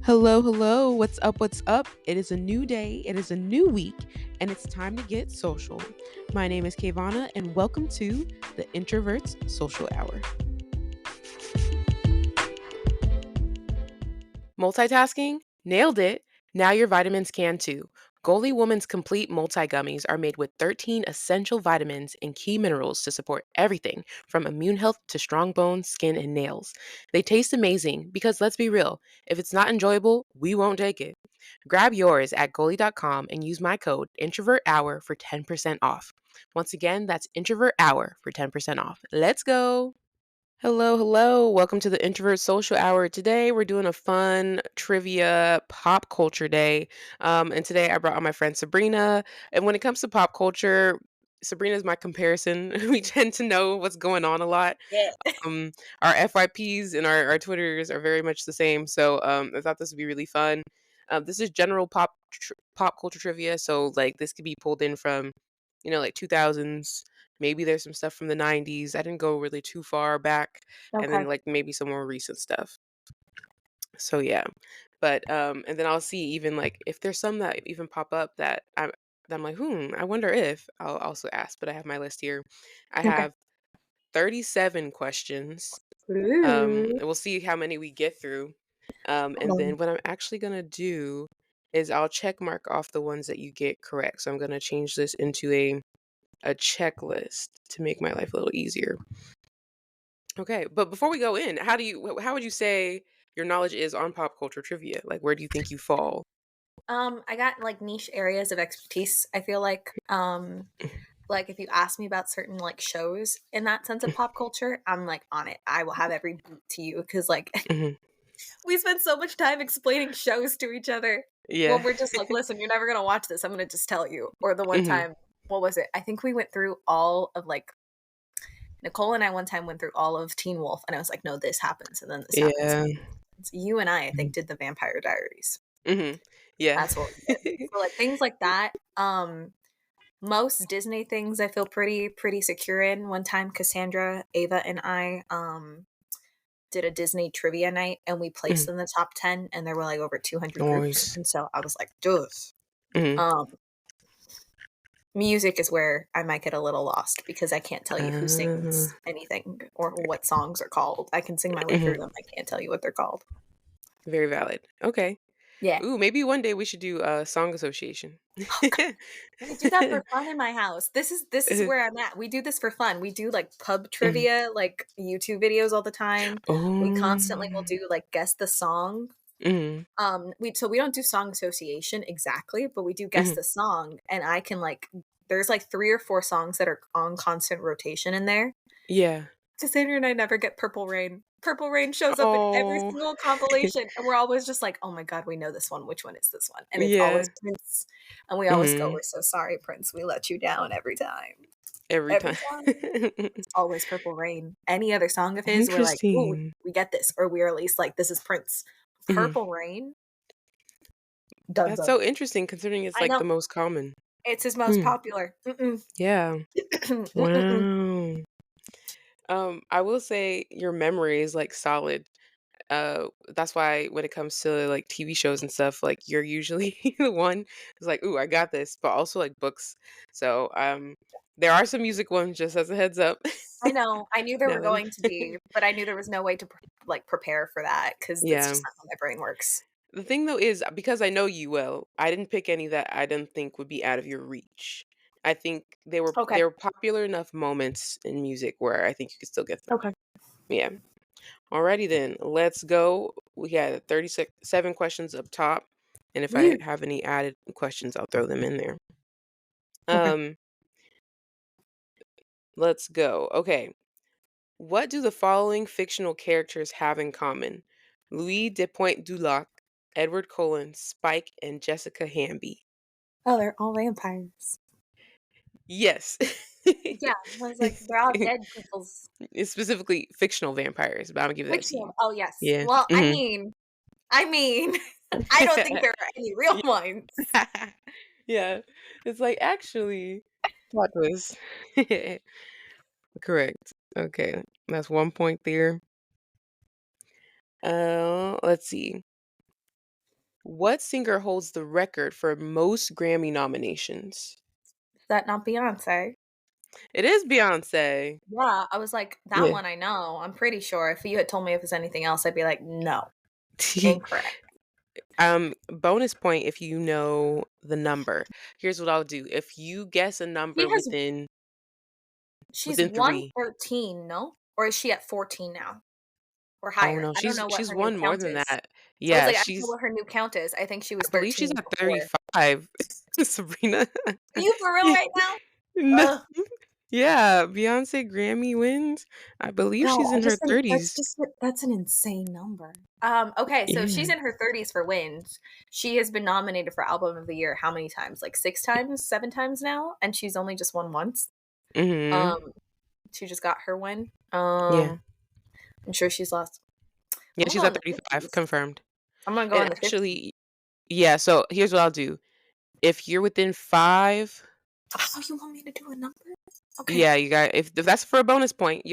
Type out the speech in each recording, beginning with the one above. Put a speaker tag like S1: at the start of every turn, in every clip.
S1: Hello, hello. What's up? What's up? It is a new day, it is a new week, and it's time to get social. My name is Kayvana, and welcome to the Introverts Social Hour. Multitasking? Nailed it. Now your vitamins can too. Goalie Woman's Complete Multi Gummies are made with 13 essential vitamins and key minerals to support everything from immune health to strong bones, skin, and nails. They taste amazing because let's be real, if it's not enjoyable, we won't take it. Grab yours at goalie.com and use my code INTROVERTHOUR for 10% off. Once again, that's Introvert Hour for 10% off. Let's go. Hello, hello. Welcome to the Introvert Social Hour. Today we're doing a fun trivia pop culture day. And today I brought on my friend Sabrina. And when it comes to pop culture, Sabrina's my comparison. We tend to know what's going on a lot.
S2: Yeah.
S1: Um, our FYPs and our Twitters are very much the same. So I thought this would be really fun. This is general pop culture trivia. So like this could be pulled in from, like 2000s. Maybe there's some stuff from the 90s. I didn't go really too far back, and then
S2: Okay.
S1: like maybe some more recent stuff. So yeah. But and then I'll see even like if there's some that even pop up that I'm like, I wonder if I'll also ask, but I have my list here. I
S2: Okay.
S1: have 37 questions.
S2: Ooh.
S1: And we'll see how many we get through. And then
S2: Um,
S1: what I'm actually gonna do is I'll check mark off the ones that you get correct. So I'm gonna change this into a checklist to make my life a little easier. Okay, but before we go in, how would you say your knowledge is on pop culture trivia? Like, where do you think you fall?
S2: I got like niche areas of expertise. I feel like if you ask me about certain like shows in that sense of pop culture, I'm like on it. I will have every beat to you because like
S1: Hmm.
S2: we spend so much time explaining shows to each other
S1: Yeah.
S2: when we're just like, listen, you're never gonna watch this. I'm gonna just tell you. Or the one
S1: Hmm.
S2: time, what was it? I think we went through all of like Nicole and I one time went through all of Teen Wolf, and I was like, no, this happens, and then this happens.
S1: Yeah.
S2: You and I think, did the Vampire Diaries.
S1: Hmm. Yeah.
S2: That's what we did. So like things like that. Most Disney things I feel pretty secure in. One time Cassandra, Ava, and I did a Disney trivia night and we placed
S1: Hmm.
S2: in the top 10 and there were like over 200 groups.
S1: Noise.
S2: And so I was like, duh.
S1: Hmm.
S2: Um Music is where I might get a little lost because I can't tell you who
S1: Uh,
S2: sings anything or what songs are called. I can sing my way through
S1: mhm.
S2: them. I can't tell you what they're called.
S1: Very valid. Okay.
S2: Yeah.
S1: Ooh, maybe one day we should do a song association.
S2: We do that for fun in my house. This is where I'm at. We do this for fun. We do like pub
S1: Mhm.
S2: trivia, like YouTube videos all the time. We constantly will
S1: Oh.
S2: do like guess the song.
S1: Mhm.
S2: We don't do song association exactly, but we do guess
S1: Mhm.
S2: the song, and I can like there's like 3 or 4 songs that are on constant rotation in there.
S1: Yeah.
S2: Cassandra and I never get Purple Rain. Purple Rain shows up in every
S1: Oh.
S2: single compilation, and we're always just like, "Oh my god, we know this one. Which one is this one?" And it's
S1: Yeah.
S2: always Prince, and we always go,
S1: Mhm.
S2: "We're so sorry, Prince. We let you down every time.
S1: Every
S2: Every
S1: time.
S2: time." It's always Purple Rain. Any other song of his, we're like, "Ooh,
S1: Interesting.
S2: we get this," or we're at least like, "This is Prince."
S1: Mhm.
S2: Purple Rain, done
S1: That's
S2: done.
S1: so interesting considering it's,
S2: I
S1: like,
S2: know
S1: the most common.
S2: it's his most
S1: Hmm.
S2: popular. Mm-mm.
S1: Yeah.
S2: Mm-mm-mm.
S1: Wow. I will say your memory is, like, solid. That's why when it comes to, like, TV shows and stuff, like, you're usually the one who's like, "Ooh, I got this," but also, like, books. So, there are some music ones just as a heads up.
S2: I know. I knew there were
S1: Now that
S2: going to be, but I knew there was no way to prepare for that because that's
S1: Yeah.
S2: just not how my brain works.
S1: The thing though is because I know you well, I didn't pick any that I didn't think would be out of your reach. I think
S2: Okay.
S1: they were popular enough moments in music where I think you could still get them.
S2: Okay.
S1: Yeah. Alrighty then, let's go. We got 37 questions up top, and if I
S2: Woo.
S1: have any added questions, I'll throw them in there.
S2: Okay.
S1: Um, let's go. Okay. What do the following fictional characters have in common? Louis de Pointe Dulac, Edward Cullen, Spike, and Jessica Hamby.
S2: Oh, they're all vampires.
S1: Yes.
S2: Yeah, I was like, they're all dead people's
S1: It's specifically fictional vampires, but Imma give that to you.
S2: fictional. Oh yes.
S1: Yeah.
S2: Well, I
S1: Mhm.
S2: mean, I mean, I don't think there are any real
S1: Yeah.
S2: ones.
S1: Yeah. It's like, actually plot twist. Correct. Okay, that's 1 point there. Let's see. What singer holds the record for most Grammy nominations?
S2: Is that not Beyonce?
S1: It is Beyonce.
S2: Yeah, I was like, "That
S1: Yeah.
S2: one I know, I'm pretty sure." If you had told me if it's anything else, I'd be like, "No, incorrect."
S1: Bonus point if you know the number. Here's what I'll do. If you guess a
S2: She
S1: number
S2: has she's
S1: within 3.
S2: 113, no? Or is she at 14 now? Or
S1: Oh,
S2: higher?
S1: no,
S2: I don't
S1: she's
S2: know what
S1: she's
S2: her new
S1: won more
S2: count
S1: than
S2: is.
S1: that.
S2: I was
S1: Yeah,
S2: like, I don't know
S1: she's
S2: what her new count is. I think she was
S1: I believe she's
S2: 13
S1: at
S2: before.
S1: 35, Sabrina.
S2: Are you for real
S1: Yeah.
S2: right now?
S1: No.
S2: Ugh.
S1: Yeah, Beyoncé Grammy wins. I believe
S2: No,
S1: she's
S2: I
S1: in her
S2: just think
S1: 30s.
S2: that's an insane number. Okay, so she's
S1: Yeah.
S2: in her 30s for wins. She has been nominated for Album of the Year how many times? Like 6 times, 7 times now, and she's only just won once.
S1: Mhm.
S2: Um, she just got her win.
S1: Yeah.
S2: I'm sure she's lost.
S1: Yeah,
S2: I'm gonna
S1: she's
S2: go in
S1: at
S2: the
S1: 35,
S2: 50s.
S1: confirmed.
S2: I'm gonna go
S1: And
S2: in the 50s.
S1: actually yeah, so here's what I'll do. If you're within 5,
S2: Oh, you want me to do a number? Okay.
S1: yeah, you got if that's for a bonus point,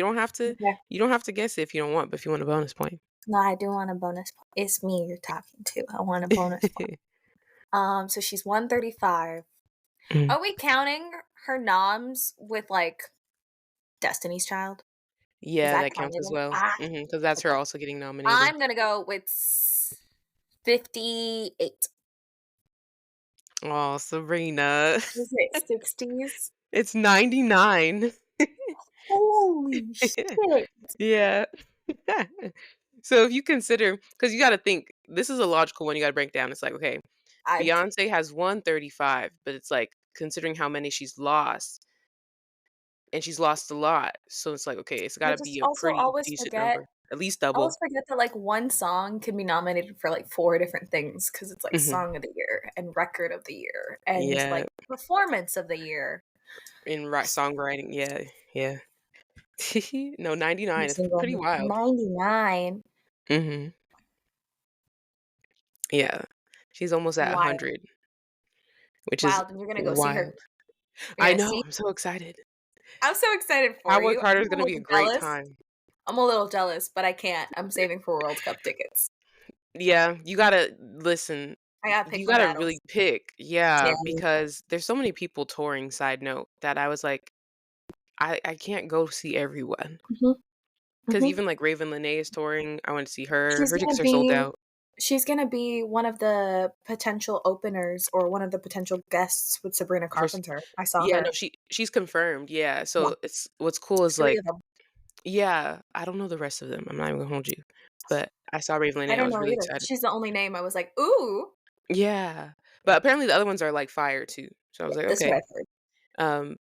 S2: Okay.
S1: you don't have to guess it if you don't want, but if you want a bonus point.
S2: No, I do want a bonus point. It's me you're talking to. I want a bonus point. So she's 135.
S1: Mm.
S2: Are we counting her noms with like Destiny's Child? Is
S1: Yeah,
S2: that
S1: that counts
S2: counted
S1: as
S2: in?
S1: well. Because that's her
S2: Okay.
S1: also getting nominated.
S2: I'm gonna go with 58.
S1: Oh, Sabrina.
S2: Is it 60s?
S1: It's 99.
S2: Holy shit.
S1: Yeah. So if you consider, because you gotta think, this is a logical one you gotta break down. It's like, okay,
S2: I
S1: Beyonce has 135, but it's like, considering how many she's lost, and she's lost a lot, so it's like, okay, it's
S2: I
S1: gotta
S2: just
S1: be a
S2: also
S1: pretty decent number, at least
S2: I always
S1: double.
S2: forget that like one song can be nominated for like four different things because it's like
S1: Mhm.
S2: song of the year and record of the year and
S1: Yeah,
S2: like performance of the year.
S1: in songwriting, yeah, yeah. No,
S2: I'm
S1: 99 is
S2: single.
S1: pretty wild.
S2: 99.
S1: Mhm. Yeah. She's almost at
S2: Wild.
S1: 100, which is
S2: Wild. And you're gonna go see her.
S1: wild.
S2: You're
S1: I
S2: gonna
S1: know,
S2: see.
S1: I'm so excited.
S2: I'm so excited for
S1: Cowboy
S2: you. I'm
S1: Carter's
S2: a
S1: gonna be a
S2: little
S1: great
S2: jealous.
S1: time.
S2: I'm a little jealous, but I can't. I'm saving for World Cup tickets.
S1: Yeah, you gotta listen,
S2: I gotta pick
S1: you
S2: my
S1: gotta
S2: battles.
S1: really pick,
S2: Yeah.
S1: yeah, because there's so many people touring, side note, that I was like, I can't go see everyone.
S2: Mhm.
S1: Because
S2: Mhm.
S1: even, like, Raven Lenae is touring, I wanna see her,
S2: She's
S1: her
S2: gonna
S1: tickets are sold
S2: be
S1: out.
S2: she's gonna be one of the potential openers or one of the potential guests with Sabrina
S1: For s
S2: Carpenter. I saw
S1: Yeah, no,
S2: her.
S1: she's confirmed, yeah,
S2: Yeah,
S1: so it's what's cool is,
S2: 3
S1: like
S2: of them.
S1: yeah, I don't know the rest of them, I'm not even gonna hold you, but I saw Raven
S2: I
S1: Lenae, I
S2: don't
S1: was
S2: know
S1: really
S2: either.
S1: excited.
S2: She's the only name I was like, "Ooh."
S1: Yeah, but apparently the other ones are, like, fire too, so I was
S2: Yeah,
S1: like,
S2: that's what
S1: "Okay."
S2: I've heard.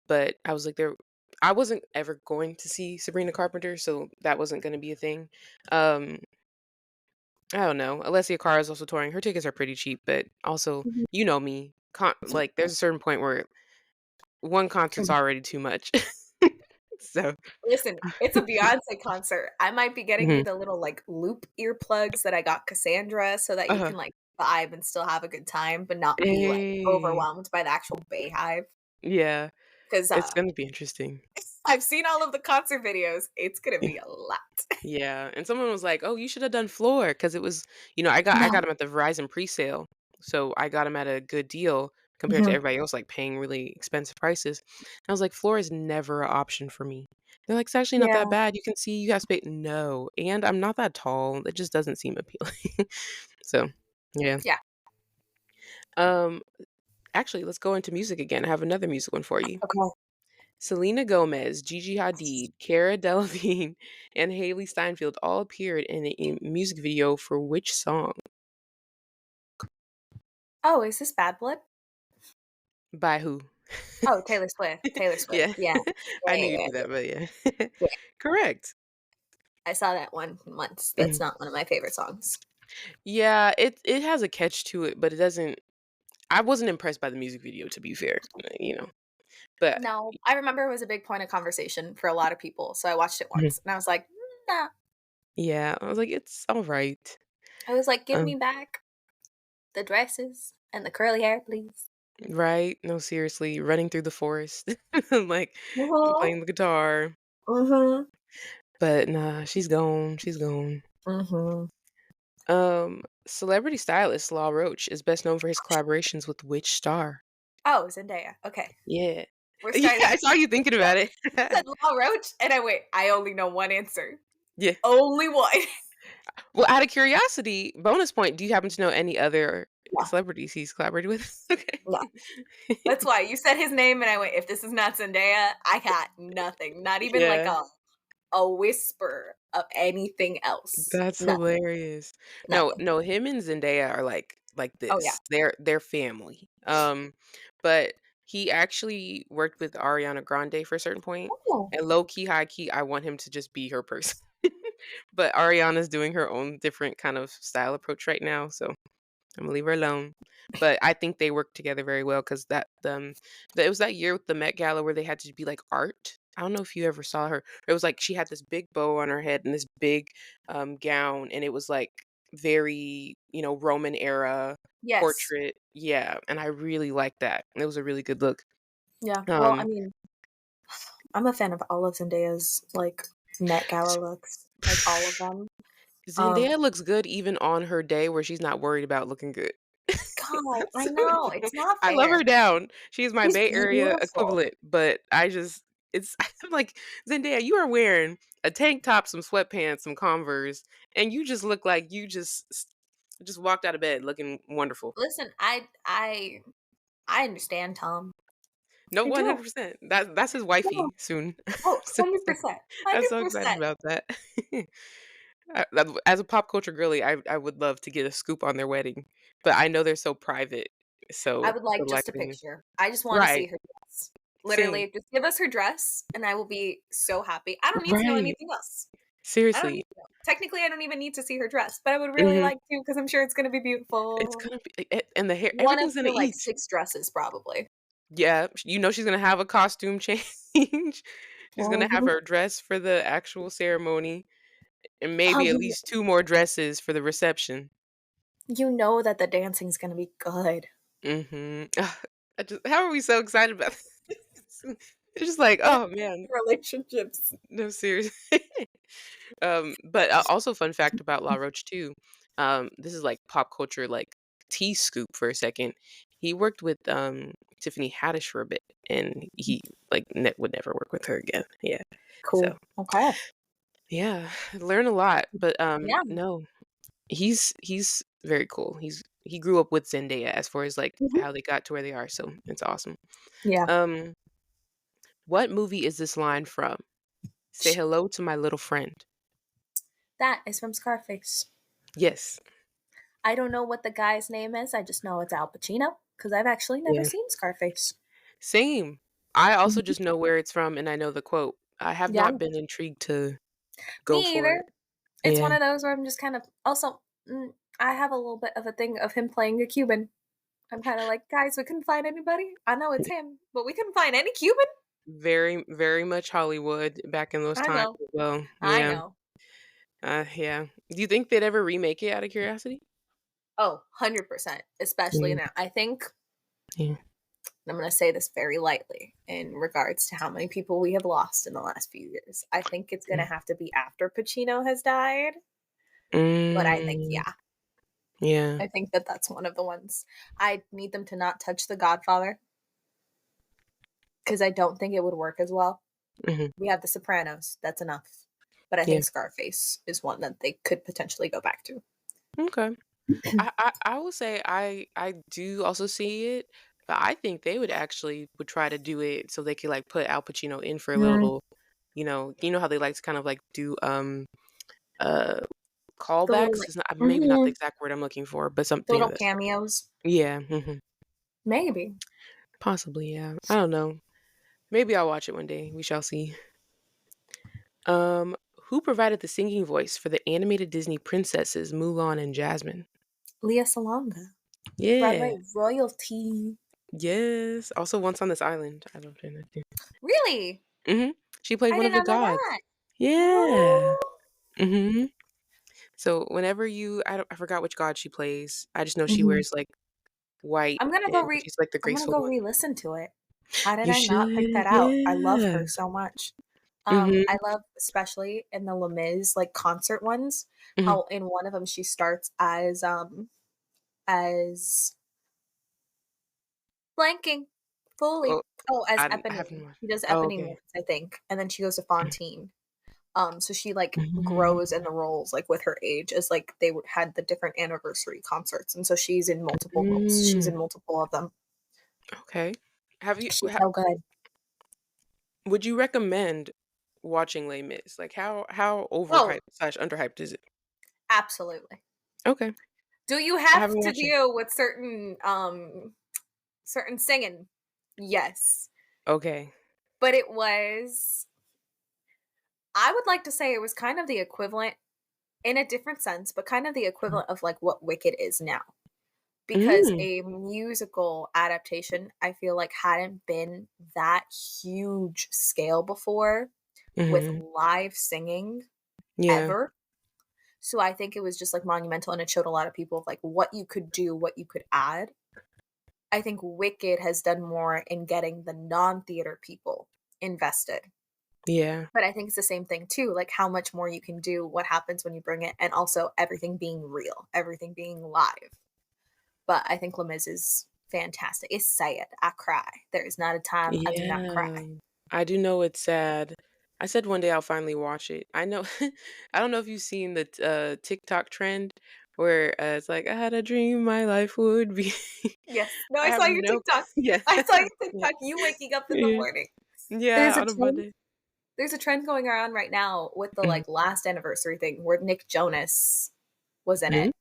S1: But I was like, there I wasn't ever going to see Sabrina Carpenter, so that wasn't gonna be a thing. Um, I don't know. Alessia Cara is also touring. Her tickets are pretty cheap, but also,
S2: Mhm.
S1: you know me, like there's a certain point where one concert's already too much. So,
S2: Listen, it's a Beyonce concert. I might be getting you
S1: mhm.
S2: the little, like, loop earplugs that I got Cassandra so that you
S1: Uh-huh.
S2: can, like, vibe and still have a good time, but not be, like,
S1: Hey,
S2: overwhelmed by the actual Bayhive.
S1: yeah,
S2: 'Cause,
S1: it's gonna be interesting.
S2: I've seen all of the concert videos. It's gonna
S1: Yeah.
S2: be a lot.
S1: Yeah, and someone was like, "Oh, you should have done floor because it was," I got
S2: No.
S1: them at the Verizon presale, so I got them at a good deal compared to
S2: Mhm.
S1: everybody else, like, paying really expensive prices. I was like, "Floor is never an option for me." They're like, "It's actually not that
S2: Yeah.
S1: bad, you can see, you have space." No, and I'm not that tall, it just doesn't seem appealing. So, yeah.
S2: Yeah.
S1: Um, Actually, let's go into music again, I have another music one for you.
S2: Okay.
S1: Selena Gomez, Gigi Hadid, Cara Delevingne, and Haley Steinfeld all appeared in a music video for which song?
S2: Oh, is this Bad Blood?
S1: By who?
S2: Oh, Taylor Swift. Taylor Swift.
S1: Yeah.
S2: Yeah.
S1: I
S2: Yeah,
S1: knew
S2: yeah,
S1: you'd
S2: yeah,
S1: do
S2: yeah.
S1: that, but yeah.
S2: Yeah.
S1: Correct.
S2: I saw that one once. That's
S1: Mhm.
S2: not one of my favorite songs.
S1: Yeah, it has a catch to it, but it doesn't I wasn't impressed by the music video, to be fair, but
S2: No, I remember it was a big point of conversation for a lot of people, so I watched it
S1: mhm.
S2: once, and I was like, "Nah."
S1: Yeah, I was like, "It's alright."
S2: I was like, "Give me
S1: Um,
S2: back the dresses and the curly hair, please."
S1: right? No, seriously, running through the forest, like,
S2: Mhm.
S1: playing the guitar,
S2: Mhm.
S1: but nah, she's gone, she's gone.
S2: Mhm.
S1: Celebrity stylist Law Roach is best known for his collaborations with which star?
S2: Oh, Zendaya. Okay.
S1: Yeah.
S2: We're
S1: Yeah,
S2: starting
S1: I
S2: to
S1: saw you thinking about it.
S2: You said Law Roach, and I wait, I only know one answer.
S1: Yeah.
S2: Only one.
S1: Well, out of curiosity, bonus point, do you happen to know any other
S2: No,
S1: celebrities he's collaborated with?
S2: no.
S1: Okay.
S2: That's why you said his name, and I went, "If this is not Zendaya, I got nothing. Not even like
S1: Yeah.
S2: a whisper of anything else.
S1: That's
S2: Nothing.
S1: hilarious. No,
S2: Nothing."
S1: no, him and Zendaya are like
S2: Oh, yeah.
S1: this. They're family. But he actually worked with Ariana Grande for a certain point,
S2: Oh,
S1: and low key, high key, I want him to just be her person. But Ariana's doing her own different kind of style approach right now, so I'm gonna leave her alone. But I think they work together very well because it was that year with the Met Gala where they had to be like art. I don't know if you ever saw her. It was like she had this big bow on her head and this big gown, and it was like very Roman era
S2: yes.
S1: portrait. Yeah, and I really liked that. It was a really good look.
S2: Yeah. Well, I
S1: Um,
S2: mean, I'm a fan of all of Zendaya's, like, Met Gala looks, like, all of them. Um,
S1: Zendaya looks good even on her day where she's not worried about looking good.
S2: God, I
S1: So,
S2: know, it's not
S1: I love
S2: fair.
S1: her down. She's my
S2: She's
S1: Bay Area
S2: beautiful.
S1: equivalent, but it's I'm like, "Zendaya, you are wearing a tank top, some sweatpants, some Converse, and you just look like you just walked out of bed looking wonderful."
S2: Listen, I understand Tom.
S1: No,
S2: I do.
S1: 100%. That's his
S2: No.
S1: wifey soon.
S2: Oh,
S1: So
S2: 100%.
S1: I'm so excited
S2: 100%.
S1: about that. As a pop culture girly, I would love to get a scoop on their wedding, but I know they're so private,
S2: I
S1: so
S2: would
S1: the
S2: like just a
S1: likelihood.
S2: picture. I just wanna see
S1: Right.
S2: her dress.
S1: Same.
S2: Literally, just give us her dress, and I will be so happy. I don't need to know
S1: Right.
S2: anything else. I don't need
S1: Seriously.
S2: to know. Technically, I don't even need to see her dress, but I would really
S1: Mhm.
S2: like to because 'cause I'm sure it's gonna be
S1: It's
S2: beautiful.
S1: gonna be and the hair
S2: One of
S1: everything's gonna
S2: her, like,
S1: eat.
S2: 6 dresses probably.
S1: Yeah, she's gonna have a costume change. She's gonna have
S2: Mhm.
S1: her dress for the actual ceremony and
S2: Oh,
S1: maybe at least 2 more dresses for the reception.
S2: you know that the dancing's gonna be good.
S1: Mhm. I just how are we so excited about this? It's just like,
S2: What
S1: "Oh, man."
S2: relationships.
S1: No, seriously. But, also fun fact about La Roche too, this is, like, pop culture, like, tea scoop for a second. He worked with, Tiffany Haddish for a bit, and he, like, would never work with her again. Yeah. So,
S2: Cool. Okay.
S1: yeah, learn a lot, but,
S2: Yeah.
S1: no, he's very cool. He grew up with Zendaya as far as, like,
S2: Mhm.
S1: how they got to where they are, so it's awesome.
S2: Yeah.
S1: Um, what movie is this line from? "Say hello to my little friend."
S2: That is from Scarface.
S1: Yes.
S2: I don't know what the guy's name is, I just know it's Al Pacino because 'cause I've actually never
S1: Yeah.
S2: seen Scarface.
S1: Same. I also
S2: Mhm.
S1: just know where it's from and I know the quote. I have
S2: Yeah.
S1: not been intrigued to go
S2: Me
S1: for
S2: either.
S1: it.
S2: It's one
S1: Yeah.
S2: of those where I'm just kind of also, I have a little bit of a thing of him playing a Cuban. I'm kinda like, "Guys, we couldn't find anybody. I know it's him, but we couldn't find any Cuban?"
S1: Very, very much Hollywood back in those
S2: I
S1: times
S2: know.
S1: as well.
S2: I
S1: Yeah.
S2: know.
S1: Yeah. Do you think they'd ever remake it out of curiosity?
S2: Oh, 100%, especially
S1: Yeah.
S2: now. I think
S1: Yeah.
S2: and I'm gonna say this very lightly in regards to how many people we have lost in the last few years. I think it's gonna
S1: Mm.
S2: have to be after Pacino has died, but I think,
S1: Mm,
S2: yeah,
S1: yeah.
S2: I think that that's one of the ones. I need them to not touch The Godfather because I don't think it would work as well.
S1: Mhm.
S2: We have The Sopranos, that's enough. But I
S1: Yeah.
S2: think Scarface is one that they could potentially go back to.
S1: Okay. I will say I do also see it, but I think they would try to do it so they could like put Al Pacino in for a
S2: Mm,
S1: little, you know how they like to kind of like do uh
S2: the little,
S1: callbacks
S2: like
S1: is not maybe not the exact word I'm looking for, but
S2: the
S1: something of
S2: little
S1: that sort.
S2: cameos.
S1: Yeah,
S2: Maybe.
S1: possibly. Yeah, I don't know. Maybe I'll watch it one day. We shall see. Who provided the singing voice for the animated Disney princesses Mulan and Jasmine?
S2: Leah Salonga.
S1: Yeah.
S2: Broadway royalty.
S1: Yes. Also, Once on This Island. I loved her in that too.
S2: Really?
S1: Mhm. She played
S2: I
S1: one
S2: did
S1: of the
S2: not know
S1: gods.
S2: that.
S1: Yeah.
S2: Oh.
S1: Mhm. So whenever I forgot which god she plays. I just know she
S2: Mhm.
S1: wears like white and she's like the
S2: I'm gonna
S1: graceful
S2: go
S1: one.
S2: re-listen to it. How did
S1: You
S2: I
S1: should.
S2: not pick that out? I love
S1: Yeah.
S2: her so much. I
S1: Mhm,
S2: love especially in the Les Mis, like, concert ones,
S1: mhm.
S2: how in one of them she starts as blanking fully.
S1: Oh,
S2: Oh, as
S1: I haven't
S2: Eponine.
S1: watched.
S2: She does
S1: Oh,
S2: Eponine
S1: okay.
S2: once, I think, and then she goes to Fontaine. So she, like,
S1: Mhm.
S2: grows in the roles, like, with her age as, like, they had the different anniversary concerts, and so she's in
S1: Mm,
S2: multiple of them.
S1: okay. Have you
S2: She's
S1: ha
S2: so good.
S1: would you recommend watching Les Mis? Like, how
S2: Oh,
S1: overhyped/underhyped is it?
S2: absolutely.
S1: Okay.
S2: Do you
S1: I
S2: have
S1: haven't
S2: to
S1: watched it.
S2: deal with certain singing? Yes.
S1: Okay.
S2: But it was I would like to say it was kind of the equivalent in a different sense, but kind of the
S1: Mm.
S2: equivalent of, like, what Wicked is now. Because
S1: Mm.
S2: a musical adaptation, I feel like hadn't been that huge scale before with
S1: Mhm.
S2: live singing
S1: Yeah.
S2: ever. So I think it was just, like, monumental, and it showed a lot of people of, like, what you could do, what you could add. I think Wicked has done more in getting the non-theater people invested.
S1: Yeah.
S2: But I think it's the same thing too, like how much more you can do, what happens when you bring it, and also everything being real, everything being live. But I think Les Mis is fantastic. It's sad. I cry. There is not a time I do not cry.
S1: Yeah. I do know it's sad. I said one day I'll finally watch it. I know I don't know if you've seen the TikTok trend where it's like I had a dream my life would be.
S2: Yes. No,
S1: I
S2: I
S1: have
S2: saw your
S1: no
S2: TikTok.
S1: yeah.
S2: I saw your
S1: Yeah.
S2: TikTok. You waking up in the
S1: Yeah.
S2: morning. There's
S1: Yeah,
S2: a
S1: on a
S2: trend.
S1: Monday.
S2: There's a trend going around right now with the
S1: Mhm.
S2: like last anniversary thing where Nick Jonas was in
S1: Mhm.
S2: it.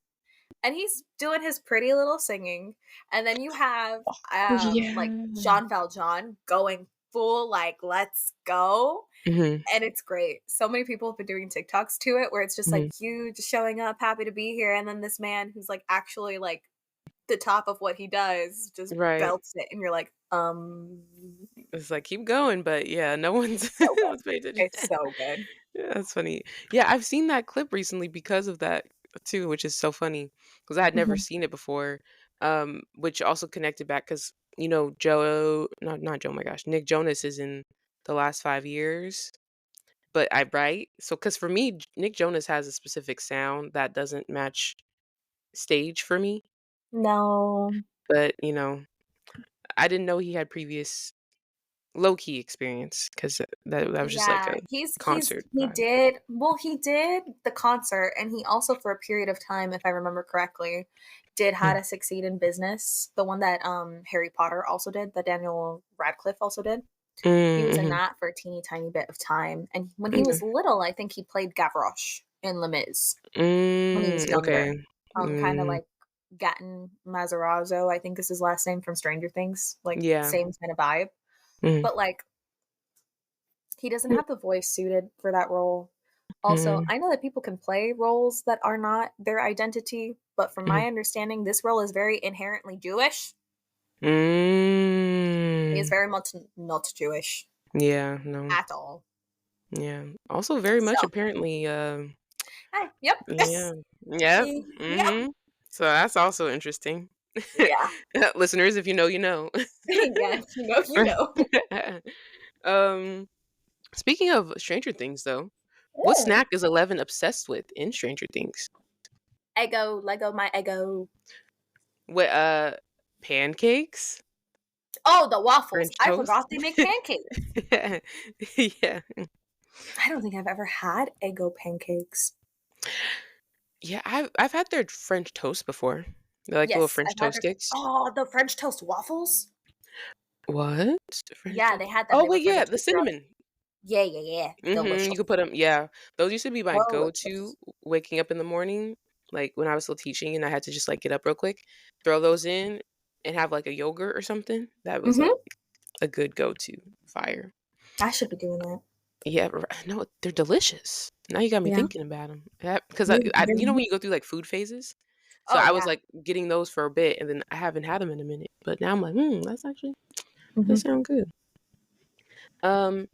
S2: And he's doing his pretty little singing, and then you have,
S1: Oh, yeah.
S2: like, Jean Valjean going full, like, "Let's go,"
S1: Mhm.
S2: and it's great. So many people have been doing TikToks to it where it's just,
S1: Mhm.
S2: like, you just showing up, happy to be here, and then this man who's, like, actually, like, the top of what he does just
S1: Right.
S2: belts it, and you're like,
S1: It's like, "Keep going," but yeah, no one's
S2: so good.
S1: was paying attention.
S2: It's so good.
S1: Yeah, that's funny. Yeah, I've seen that clip recently because of that too, which is so funny because I had never
S2: Mhm.
S1: seen it before. Which also connected back because Joe, not Joe. My gosh, Nick Jonas is in the last 5 years. But I right so because for me, Nick Jonas has a specific sound that doesn't match stage for me.
S2: No.
S1: But I didn't know he had previous low key experience because that was just like
S2: Yeah,
S1: a concert
S2: he
S1: vibe.
S2: did well, he did the concert, and he also, for a period of time, if I remember correctly, did How
S1: Mm.
S2: to Succeed in Business, the one that, Harry Potter also did, that Daniel Radcliffe also did. He
S1: Mm,
S2: was in
S1: mhm.
S2: that for a teeny tiny bit of time, and when he was
S1: Okay.
S2: little, I think he played Gavroche in Les Mis when he was
S1: Okay.
S2: younger, kinda
S1: Mm,
S2: like Gaten Matarazzo, I think is his last name, from Stranger Things, like,
S1: yeah.
S2: same kinda vibe,
S1: Mhm,
S2: but, like, he doesn't have the voice suited for that role. Also,
S1: mhm,
S2: I know that people can play roles that are not their identity, but from
S1: mhm.
S2: my understanding, this role is very inherently Jewish. He is
S1: Mm.
S2: very much not Jewish
S1: Yeah, no.
S2: at all.
S1: Yeah. Also very much
S2: So,
S1: apparently,
S2: hi, yep,
S1: yeah. Yep.
S2: yep,
S1: Mhm. So that's also interesting.
S2: yeah,
S1: Listeners, if you know, you know.
S2: yeah. You know, you know.
S1: Um, speaking of Stranger Things though, what
S2: Mm.
S1: snack is Eleven obsessed with in Stranger Things?
S2: Ego, Lego, my ego.
S1: What pancakes?
S2: Oh, the waffles.
S1: French
S2: I
S1: toast?
S2: forgot they make pancakes.
S1: Yeah.
S2: I don't think I've ever had Eggo pancakes.
S1: Yeah, I've had their French toast before. They're like little
S2: Yes,
S1: French
S2: I've had
S1: toast
S2: their
S1: sticks.
S2: oh, the French toast waffles?
S1: What? French
S2: Yeah,
S1: toast?
S2: they had them.
S1: Oh,
S2: They were
S1: wait,
S2: for the
S1: yeah, the
S2: teacher of
S1: cinnamon.
S2: yeah, yeah, yeah.
S1: Mhm, you
S2: Delicious.
S1: could put them. Yeah. Those used to be my go-to
S2: Delicious.
S1: waking up in the morning, like, when I was still teaching and I had to just, like, get up real quick, throw those in, and have, like, a yogurt or something. That was, like,
S2: Mhm.
S1: a good go-to. Fire.
S2: I should be doing that.
S1: Yeah, no, they're delicious. Now you got me
S2: Yeah.
S1: thinking about 'em. Because
S2: Maybe
S1: when
S2: maybe
S1: you go through, like, food phases? So
S2: oh,
S1: I was,
S2: yeah.
S1: like, getting those for a bit, and then I haven't had them in a minute, but now I'm like, that's actually that
S2: Mhm.
S1: sound good." Um,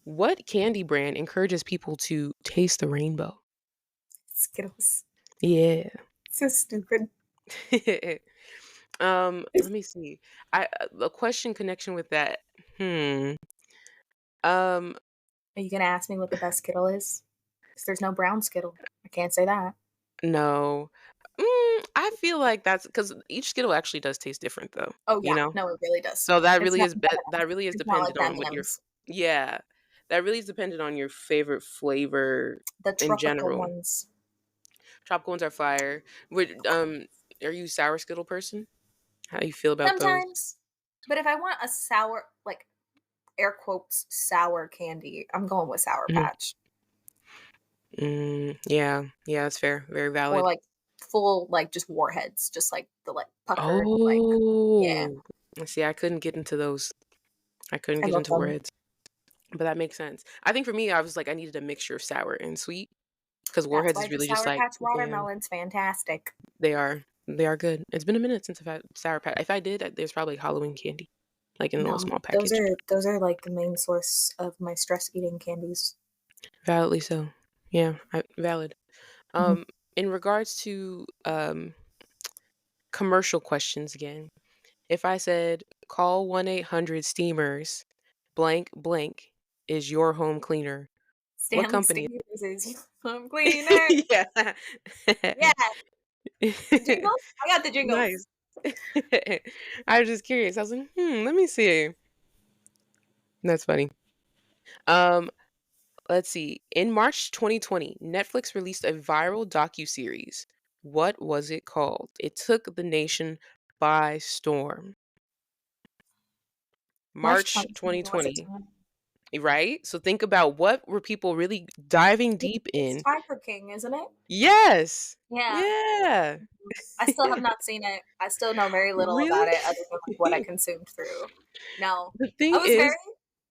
S1: what candy brand encourages people to taste the rainbow?
S2: Skittles.
S1: Yeah.
S2: So stupid.
S1: Let me see. A question connection with that. Hmm. Um,
S2: Are you gonna ask me what the best Skittle is? 'Cause there's no brown Skittle. I can't say that.
S1: No. I feel like that's because each Skittle actually does taste different though,
S2: Oh,
S1: you
S2: yeah.
S1: know?
S2: No, it really does.
S1: So that
S2: It's
S1: really
S2: not
S1: is
S2: like
S1: that
S2: M&Ms.
S1: really is
S2: It's not like
S1: dependent on what your
S2: M&Ms.
S1: yeah. That really is dependent on your favorite flavor
S2: The
S1: in
S2: tropical
S1: general.
S2: ones.
S1: Tropical ones are fire. Are you sour Skittle person? How do you feel about those?
S2: Sometimes. But if I want a sour, like, air quotes, sour candy, I'm going with Sour
S1: Mhm.
S2: Patch.
S1: Yeah. Yeah, that's fair. Very
S2: Or,
S1: valid.
S2: like, full, like, just warheads, just, like, the, like, puckered, like yeah,
S1: Oh. See, I couldn't get into those. I couldn't
S2: I
S1: get
S2: love
S1: into
S2: them.
S1: warheads, but that makes sense. I think for me, I was like, I needed a mixture of sour and sweet because
S2: That's
S1: warheads
S2: why
S1: is
S2: the
S1: really just
S2: Sour
S1: like,
S2: Patch
S1: damn,
S2: watermelon's fantastic.
S1: they are. They are good. It's been a minute since I've had Sour Patch. If I did, there's probably Halloween candy, like in a little
S2: No,
S1: small
S2: those
S1: package.
S2: are those are, like, the main source of my stress eating candies.
S1: Validly so. Yeah, valid.
S2: Mhm.
S1: Um, in regards to commercial questions again, if I said call 1-800 steamers, blank blank is your home cleaner, what
S2: Stanley
S1: company?
S2: Steamers is your home cleaner.
S1: Yeah.
S2: Yeah, the jingle? I got the jingles.
S1: Nice. I was just curious. I was like, let me see. That's funny. Um, let's see. In March 2020, Netflix released a viral docu-series. What was it called? It took the nation by storm.
S2: March
S1: March
S2: 2020 was a
S1: 2020,
S2: time.
S1: right? So think about what were people really diving deep
S2: It's
S1: in.
S2: Tiger King, isn't it?
S1: Yes.
S2: Yeah.
S1: Yeah.
S2: Mhm. I still have not seen it. I still know very little
S1: Really?
S2: about it other than, like, what I consumed through. No.
S1: The
S2: I
S1: thing
S2: was
S1: is,
S2: very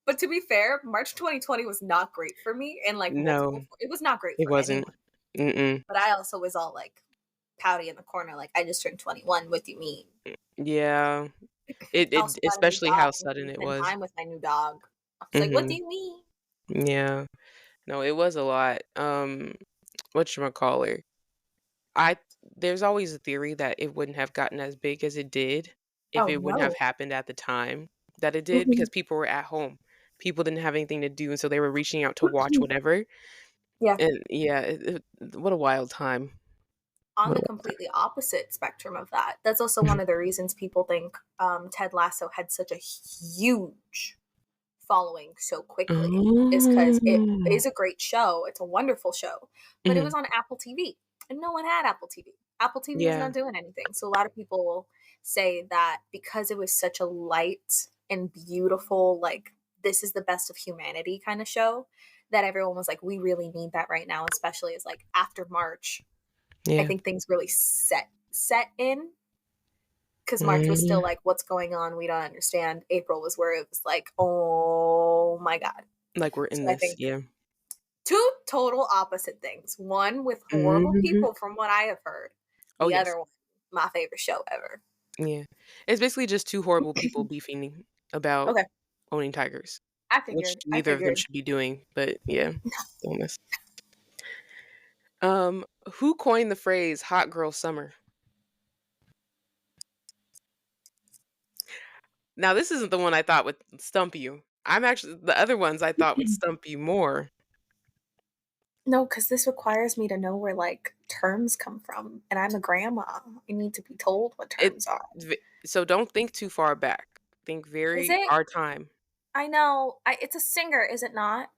S2: but to be fair, March 2020 was not great for me in, like, multiple
S1: no,
S2: it was not great
S1: it
S2: for
S1: wasn't.
S2: anyone,
S1: Mm-mm.
S2: but I also was all, like, pouty in the corner, like, "I just turned 21, what do you mean?"
S1: Yeah.
S2: I
S1: It
S2: also got a new
S1: especially
S2: dog
S1: how
S2: and
S1: sudden
S2: couldn't
S1: it
S2: spend
S1: was.
S2: time with my new dog. I was like, "What do
S1: Mhm.
S2: you mean?"
S1: Yeah. No, it was a lot. Whatchamacallit? I There's always a theory that it wouldn't have gotten as big as it did if
S2: Oh,
S1: it wouldn't have
S2: no.
S1: happened at the time that it did
S2: Mhm.
S1: because people were at home. People didn't have anything to do, and so they were reaching out to watch whatever.
S2: Yeah.
S1: And yeah, what a wild time.
S2: On
S1: What a
S2: the
S1: wild
S2: completely opposite spectrum of that, that's also one
S1: time.
S2: of the reasons people think, Ted Lasso had such a huge following so quickly is because it
S1: Oh.
S2: is a great show, it's a wonderful show, but it
S1: Mhm.
S2: was on Apple TV, and no one had Apple TV. Apple TV was
S1: Yeah.
S2: not doing anything, so a lot of people say that because it was such a light and beautiful, like, this is the best of humanity kinda show, that everyone was like, "We really need that right now," especially as, like, after March, I
S1: Yeah.
S2: think things really set in because March was still
S1: Mhm.
S2: like, "What's going on? We don't understand." April was where it was like, "Oh my god."
S1: Like we're
S2: So
S1: in
S2: I
S1: this,
S2: think
S1: yeah.
S2: 2 total opposite things. One with horrible
S1: Mhm.
S2: people from what I have heard.
S1: Oh,
S2: The
S1: yes.
S2: other one, my favorite show ever.
S1: Yeah. It's basically just 2 horrible people beefing about
S2: Okay,
S1: owning tigers, which
S2: I
S1: neither of them
S2: figured.
S1: should be doing, but yeah, illness. Who coined the phrase "hot girl summer"? Now, this isn't the one I thought would stump you. I'm actually the other ones I thought would stump you more.
S2: No, because this requires me to know where, like, terms come from, and I'm a grandma. I need to be told what
S1: It
S2: terms are.
S1: so don't think too far back. Think
S2: Is
S1: very
S2: it
S1: our time.
S2: I know. It's a singer, is it not?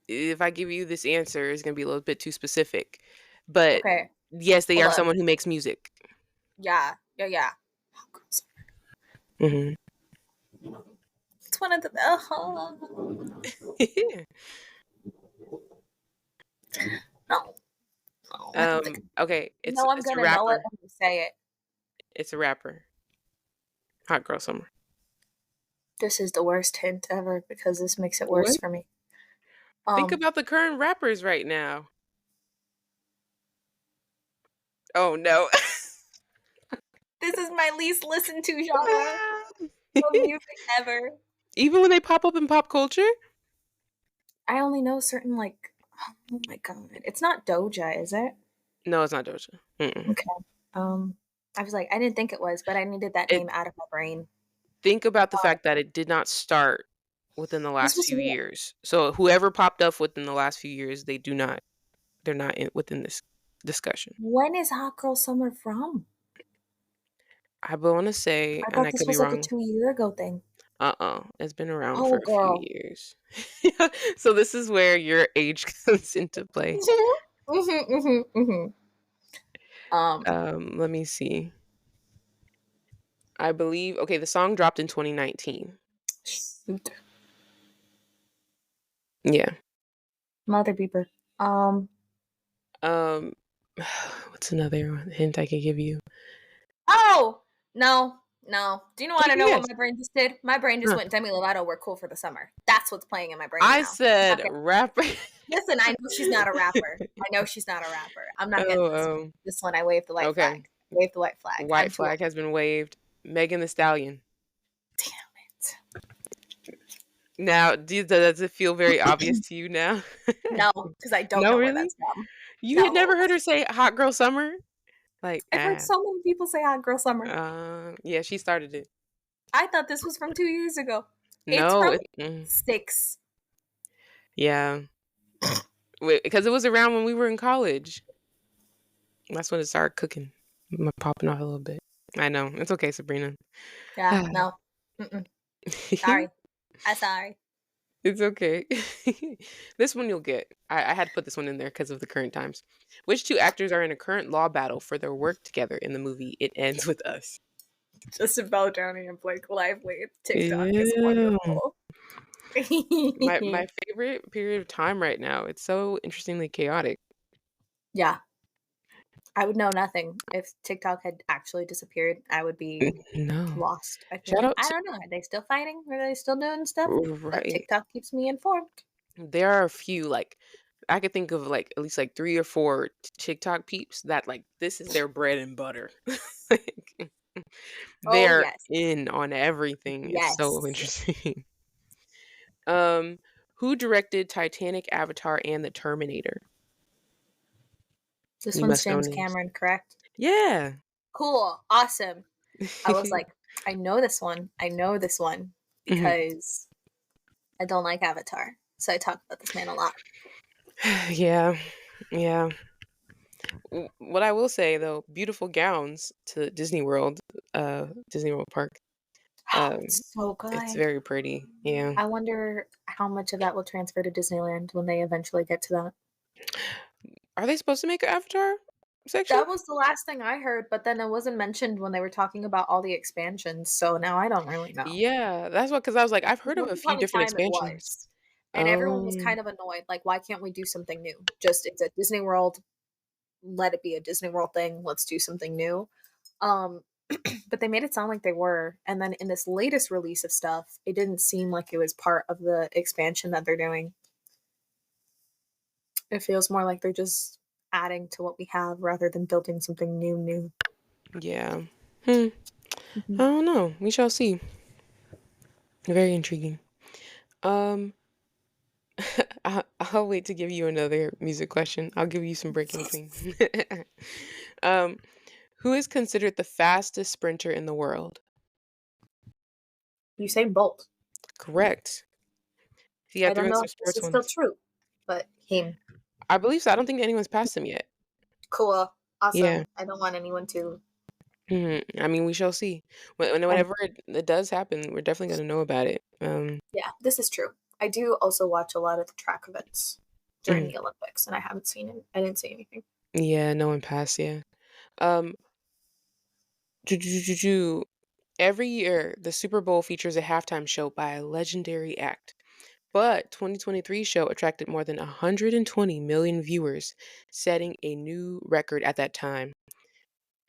S1: If I give you this answer, it's gonna be a little bit too specific. But
S2: Okay,
S1: yes, they
S2: hold
S1: are
S2: on.
S1: someone who makes music.
S2: Yeah, yeah, yeah. Oh, girls.
S1: Mhm.
S2: It's one of the no, no, I don't think
S1: Okay,
S2: no, I'm
S1: it's a
S2: gonna know it
S1: rapper.
S2: when you say it.
S1: It's a rapper. Hot Girl Summer.
S2: This is the worst hint ever because this makes it worse
S1: What?
S2: for me.
S1: Think
S2: Um,
S1: about the current rappers right now. Oh, no.
S2: this is my least listened to genre of music ever.
S1: Even when they pop up in pop culture?
S2: I only know certain like oh my god. It's not Doja, is it?
S1: No, it's not Doja. Mm-mm.
S2: Okay. Um, I was like, I didn't think it was, but I needed that
S1: It
S2: name out of my brain.
S1: Think about the fact that it did not start. within the
S2: This
S1: last
S2: was
S1: few years. So whoever popped up within the last few years, they're not within this discussion.
S2: when is Hot Girl Summer from?
S1: I want to say,
S2: I
S1: and
S2: thought
S1: I
S2: this
S1: could be
S2: was like a
S1: wrong.
S2: 2 year ago thing.
S1: It's been around for
S2: Oh,
S1: a few
S2: girl.
S1: years. So this is where your age comes into play.
S2: Mhm.
S1: Let me see. I believe okay, the song dropped in 2019.
S2: Shoot.
S1: Yeah.
S2: Mother beeper. Um,
S1: Um, what's another hint I could give you?
S2: oh, no, no. Do you want
S1: Take
S2: to
S1: a
S2: know what
S1: guess.
S2: my brain just did? My brain just
S1: Huh.
S2: went Demi Lovato, we're cool for the summer. That's what's playing in my brain
S1: I
S2: now. I'm not
S1: said
S2: getting,
S1: rapper.
S2: listen, I know she's not a rapper. I know she's not a rapper. I'm not getting this one.
S1: Oh,
S2: This one, I waved the white
S1: okay.
S2: flag. Wave the white flag. I'm
S1: White
S2: too old.
S1: flag has been waved. Megan the Stallion.
S2: Damn it.
S1: Now, does it feel very obvious to you now?
S2: No, because I don't
S1: No,
S2: know where
S1: really?
S2: that's from.
S1: You had
S2: No.
S1: never heard her say "Hot Girl Summer"? Like,
S2: I've heard so many people say Hot Girl Summer.
S1: yeah, she started it.
S2: I thought this was from 2 years ago. It's
S1: No,
S2: from 6.
S1: yeah, because it was around when we were in college. That's when it started cooking, popping off a little bit. I know it's okay, Sabrina.
S2: Yeah, no. Mm-mm. Sorry. I'm sorry.
S1: It's okay. This one you'll get. I had to put this one in there because of the current times. Which two actors are in a current law battle for their work together in the movie It Ends With Us?
S2: Isabel Downey and Blake Lively. TikTok is
S1: Yeah.
S2: wonderful.
S1: My favorite period of time right now. It's so interestingly chaotic.
S2: Yeah, I would know nothing if TikTok had actually disappeared. I would be
S1: No.
S2: lost. I feel
S1: Shout
S2: like
S1: out
S2: I
S1: to
S2: don't know. Are they still fighting? Are they still doing stuff? But
S1: right.
S2: TikTok keeps me informed.
S1: There are a few like I could think of like at least like 3 or 4 TikTok peeps that like this is their bread and butter. Like,
S2: Oh
S1: they're
S2: yes,
S1: in on everything. It's so
S2: yes.
S1: interesting. Um, who directed Titanic, Avatar, and The Terminator?
S2: This
S1: You
S2: one's
S1: must know
S2: James
S1: names.
S2: Cameron, correct?
S1: Yeah.
S2: Cool, awesome. I was like, I know this one. I know this one
S1: Mhm.
S2: because I don't like Avatar. So I talk about this man a lot.
S1: Yeah. Yeah. What I will say though, beautiful gowns to Disney World Park.
S2: Oh,
S1: Um,
S2: it's so
S1: it's
S2: good.
S1: very pretty. Yeah.
S2: I wonder how much of that will transfer to Disneyland when they eventually get to that.
S1: Are they supposed to make an Avatar section?
S2: That was the last thing I heard, but then it wasn't mentioned when they were talking about all the expansions, so now I don't really know.
S1: Yeah, that's what because I was like, I've heard of
S2: Once
S1: a few
S2: upon a
S1: different
S2: time it
S1: expansions.
S2: was. And everyone was
S1: Um,
S2: kind of annoyed, like, why can't we do something new? Just it's at Disney World, let it be a Disney World thing, let's do something new. Um, but they made it sound like they were. And then in this latest release of stuff, it didn't seem like it was part of the expansion that they're doing. It feels more like they're just adding to what we have rather than building something new.
S1: yeah. Hmm. I
S2: Mhm.
S1: don't know. We shall see. Very intriguing. Um, I'll wait to give you another music question. I'll give you some break in between. um, who is considered the fastest sprinter in the world?
S2: Usain Bolt.
S1: Correct. He
S2: I
S1: got through
S2: don't
S1: in
S2: know
S1: some
S2: if this
S1: sports
S2: is still
S1: ones.
S2: true, but him.
S1: I believe so. I don't think anyone's passed him yet.
S2: Cool.
S1: Yeah.
S2: Awesome. I don't want anyone to.
S1: I mean, we shall see.
S2: And
S1: Whenever it does happen, we're definitely gonna know about it.
S2: yeah, this is true. I do also watch a lot of the track events during
S1: Mhm.
S2: the Olympics, and I haven't seen it. I didn't see anything.
S1: Yeah, no one passed. Yeah. Um, every year, the Super Bowl features a halftime show by a legendary act. But 2023 show attracted more than 120 million viewers, setting a new record at that time.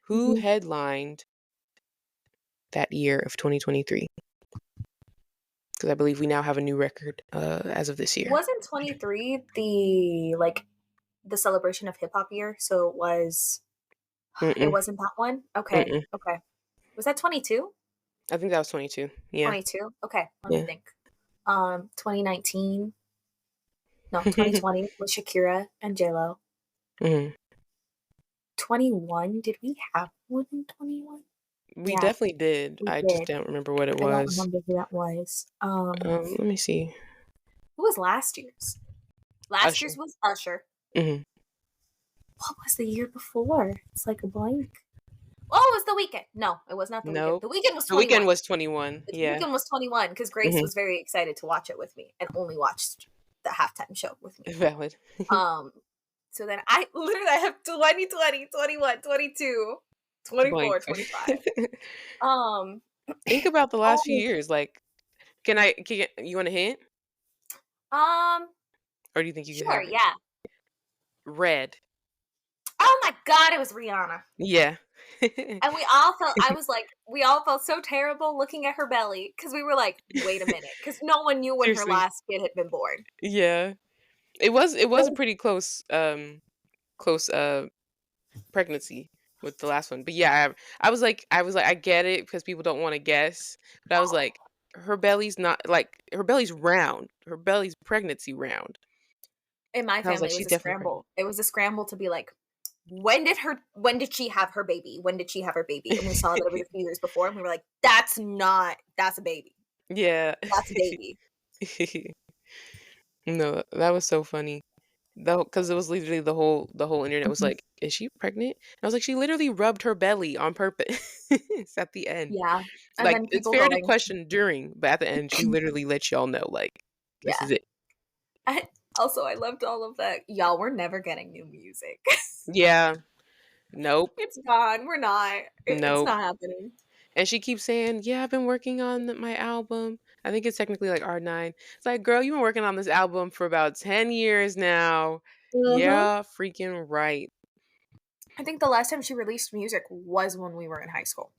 S1: Who
S2: Mhm.
S1: headlined that year of 2023? Because I believe we now have a new record as of this year.
S2: Wasn't 23 the like the celebration of hip hop year? So it
S1: Mm-mm,
S2: wasn't that one? Okay.
S1: mm-mm.
S2: Okay. Was that 22?
S1: I think that was 22. Yeah.
S2: 22? Okay, let me
S1: Yeah.
S2: think. 2019. No, 2020 with Shakira and J-Lo.
S1: Mhm.
S2: 21, did we have one in 21?
S1: We
S2: Yeah,
S1: definitely did.
S2: we
S1: I just
S2: did.
S1: don't remember what it
S2: I don't
S1: was.
S2: remember who that was.
S1: Let me see.
S2: Who was last year's? Last year's
S1: Usher.
S2: was Usher.
S1: Hmm.
S2: What was the year before? It's like a blank. Oh, it was The Weekend. No, it was not The Weekend.
S1: Nope.
S2: The Weekend was
S1: The Weekend
S2: 21.
S1: was 21.
S2: The
S1: Yeah.
S2: Weekend was 21 because Grace
S1: Hmm.
S2: was very excited to watch it with me and only watched the halftime show with me.
S1: Valid.
S2: Um, so then I literally I have 2020, 21, 22,
S1: Blank.
S2: 24, 25. Um,
S1: Think about the last few
S2: oh,
S1: years. Like, you want a hint?
S2: um,
S1: Or do you think you could
S2: sure,
S1: have it?
S2: yeah.
S1: Red.
S2: Oh my God, it was Rihanna.
S1: Yeah.
S2: And we all felt, I was like, we all felt so terrible looking at her belly because we were like, wait a minute, because no one knew when her
S1: Seriously.
S2: last kid had been born.
S1: Yeah. It was a pretty close pregnancy with the last one. But yeah, I was like I get it because people don't want to guess. But I was like her belly's not like her belly's round. Her belly's pregnancy round.
S2: In my
S1: I was like
S2: family, it
S1: she's
S2: was a
S1: definitely pregnant.
S2: scramble. It was a scramble to be like, when did she have her baby? When did she have her baby? And we saw that it was a few years before, and we were like, that's a baby.
S1: Yeah.
S2: That's a baby.
S1: No, that was so funny. Because it was literally the whole internet was
S2: Mhm.
S1: like, "Is she pregnant?" And I was like, "She literally rubbed her belly on purpose." It's at the end.
S2: Yeah. And
S1: Like,
S2: then
S1: it's
S2: people
S1: fair to
S2: going,
S1: question during, but at the end, she literally let y'all know, like, this
S2: yeah.
S1: is it.
S2: Also, I loved all of that. Y'all, we're never getting new music.
S1: Yeah. Nope.
S2: It's gone. We're not. It's
S1: Nope.
S2: not happening.
S1: And she keeps saying, "Yeah, I've been working on my album." I think it's technically like R9. It's like, girl, you've been working on this album for about 10 years now.
S2: Mhm.
S1: Yeah, freaking right.
S2: I think the last time she released music was when we were in high school.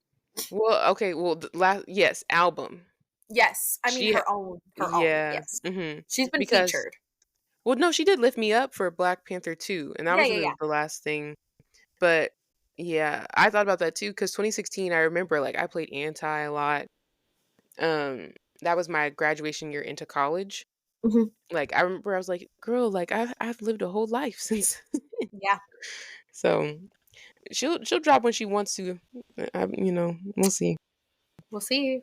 S1: Well, okay, well, yes, album.
S2: Yes, I mean
S1: She,
S2: her own.
S1: yeah,
S2: Yes,
S1: mhm.
S2: she's been
S1: Because,
S2: featured.
S1: well, no, she did Lift Me Up for Black Panther 2, and that
S2: Yeah,
S1: was
S2: yeah, yeah.
S1: the last thing. But yeah, I thought about that too because 2016, I remember like I played Anti a lot. Um, that was my graduation year into college.
S2: Mhm.
S1: Like I remember I was like, girl, like I've lived a whole life since.
S2: Yeah,
S1: So she'll drop when she wants to. We'll see.
S2: we'll see.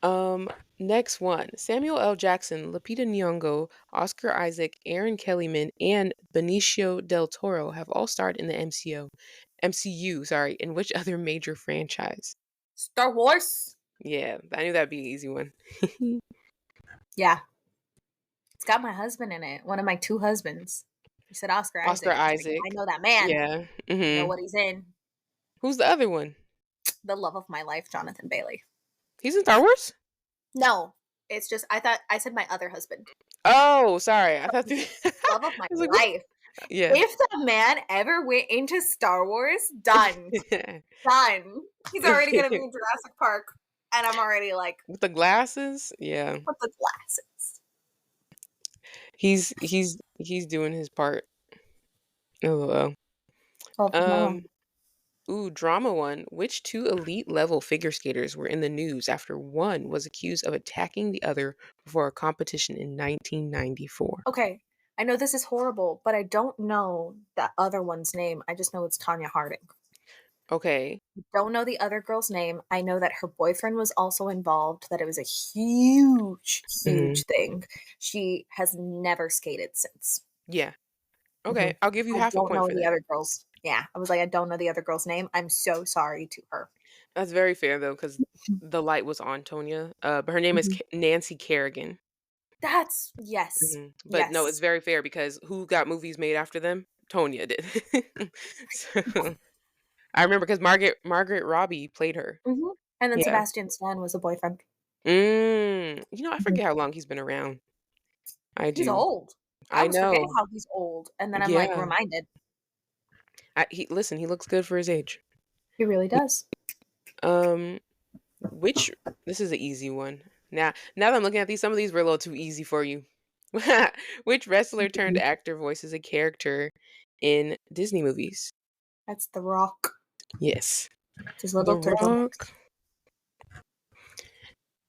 S1: Um, Next one: Samuel L. Jackson, Lupita Nyong'o, Oscar Isaac, Aaron Kellyman, and Benicio del Toro have all starred in the MCU. Sorry, in which other major franchise?
S2: Star Wars.
S1: Yeah, I knew that'd be an easy one.
S2: Yeah, it's got my husband in it. One of my two husbands. You said Oscar
S1: Oscar
S2: Isaac. I was like, I
S1: Isaac.
S2: know that man.
S1: Yeah.
S2: I know
S1: Hmm.
S2: what he's in.
S1: Who's the other one?
S2: The love of my life, Jonathan Bailey.
S1: He's in Star Wars.
S2: No, it's just I thought I said my other husband.
S1: Oh, sorry. I thought. I
S2: Love of my
S1: was like, what?
S2: life.
S1: Yeah.
S2: If the man ever went into Star Wars, done. Done. He's already gonna be in Jurassic Park. And I'm already like,
S1: With the glasses. Yeah.
S2: with the glasses.
S1: He's doing his part. LOL.
S2: Oh no.
S1: Um. Ooh, drama one. Which two elite level figure skaters were in the news after one was accused of attacking the other before a competition in 1994?
S2: Okay. I know this is horrible, but I don't know that other one's name. I just know it's Tanya Harding.
S1: Okay.
S2: Don't know the other girl's name. I know that her boyfriend was also involved, that it was a huge,
S1: Hmm.
S2: huge thing. She has never skated since.
S1: Yeah. Okay.
S2: Mhm.
S1: I'll give you
S2: I
S1: half a
S2: don't
S1: point
S2: know
S1: for
S2: the
S1: that.
S2: other girl's. Yeah, I was like, I don't know the other girl's name. I'm so sorry to her.
S1: That's very fair though, because the light was on Tonya. But her name is
S2: Mhm.
S1: Nancy Kerrigan.
S2: That's yes.
S1: But no, it's
S2: Yes.
S1: very fair because who got movies made after them? Tonya did. So I remember because Margaret Robbie played her.
S2: Mhm. And then
S1: Yeah.
S2: Sebastian Stan was a boyfriend.
S1: I
S2: Mhm.
S1: forget how long he's been around. I
S2: He's
S1: do.
S2: old. I
S1: I
S2: was forgetting
S1: know.
S2: how he's old, and then I'm, like,
S1: Yeah.
S2: reminded.
S1: He looks good for his age.
S2: He really does.
S1: Um, which this is an easy one. Now that I'm looking at these, some of these were a little too easy for you. Which wrestler turned
S2: Mhm.
S1: actor voices a character in Disney movies?
S2: That's The Rock.
S1: Yes.
S2: It's his
S1: The
S2: little turtle.
S1: Rock.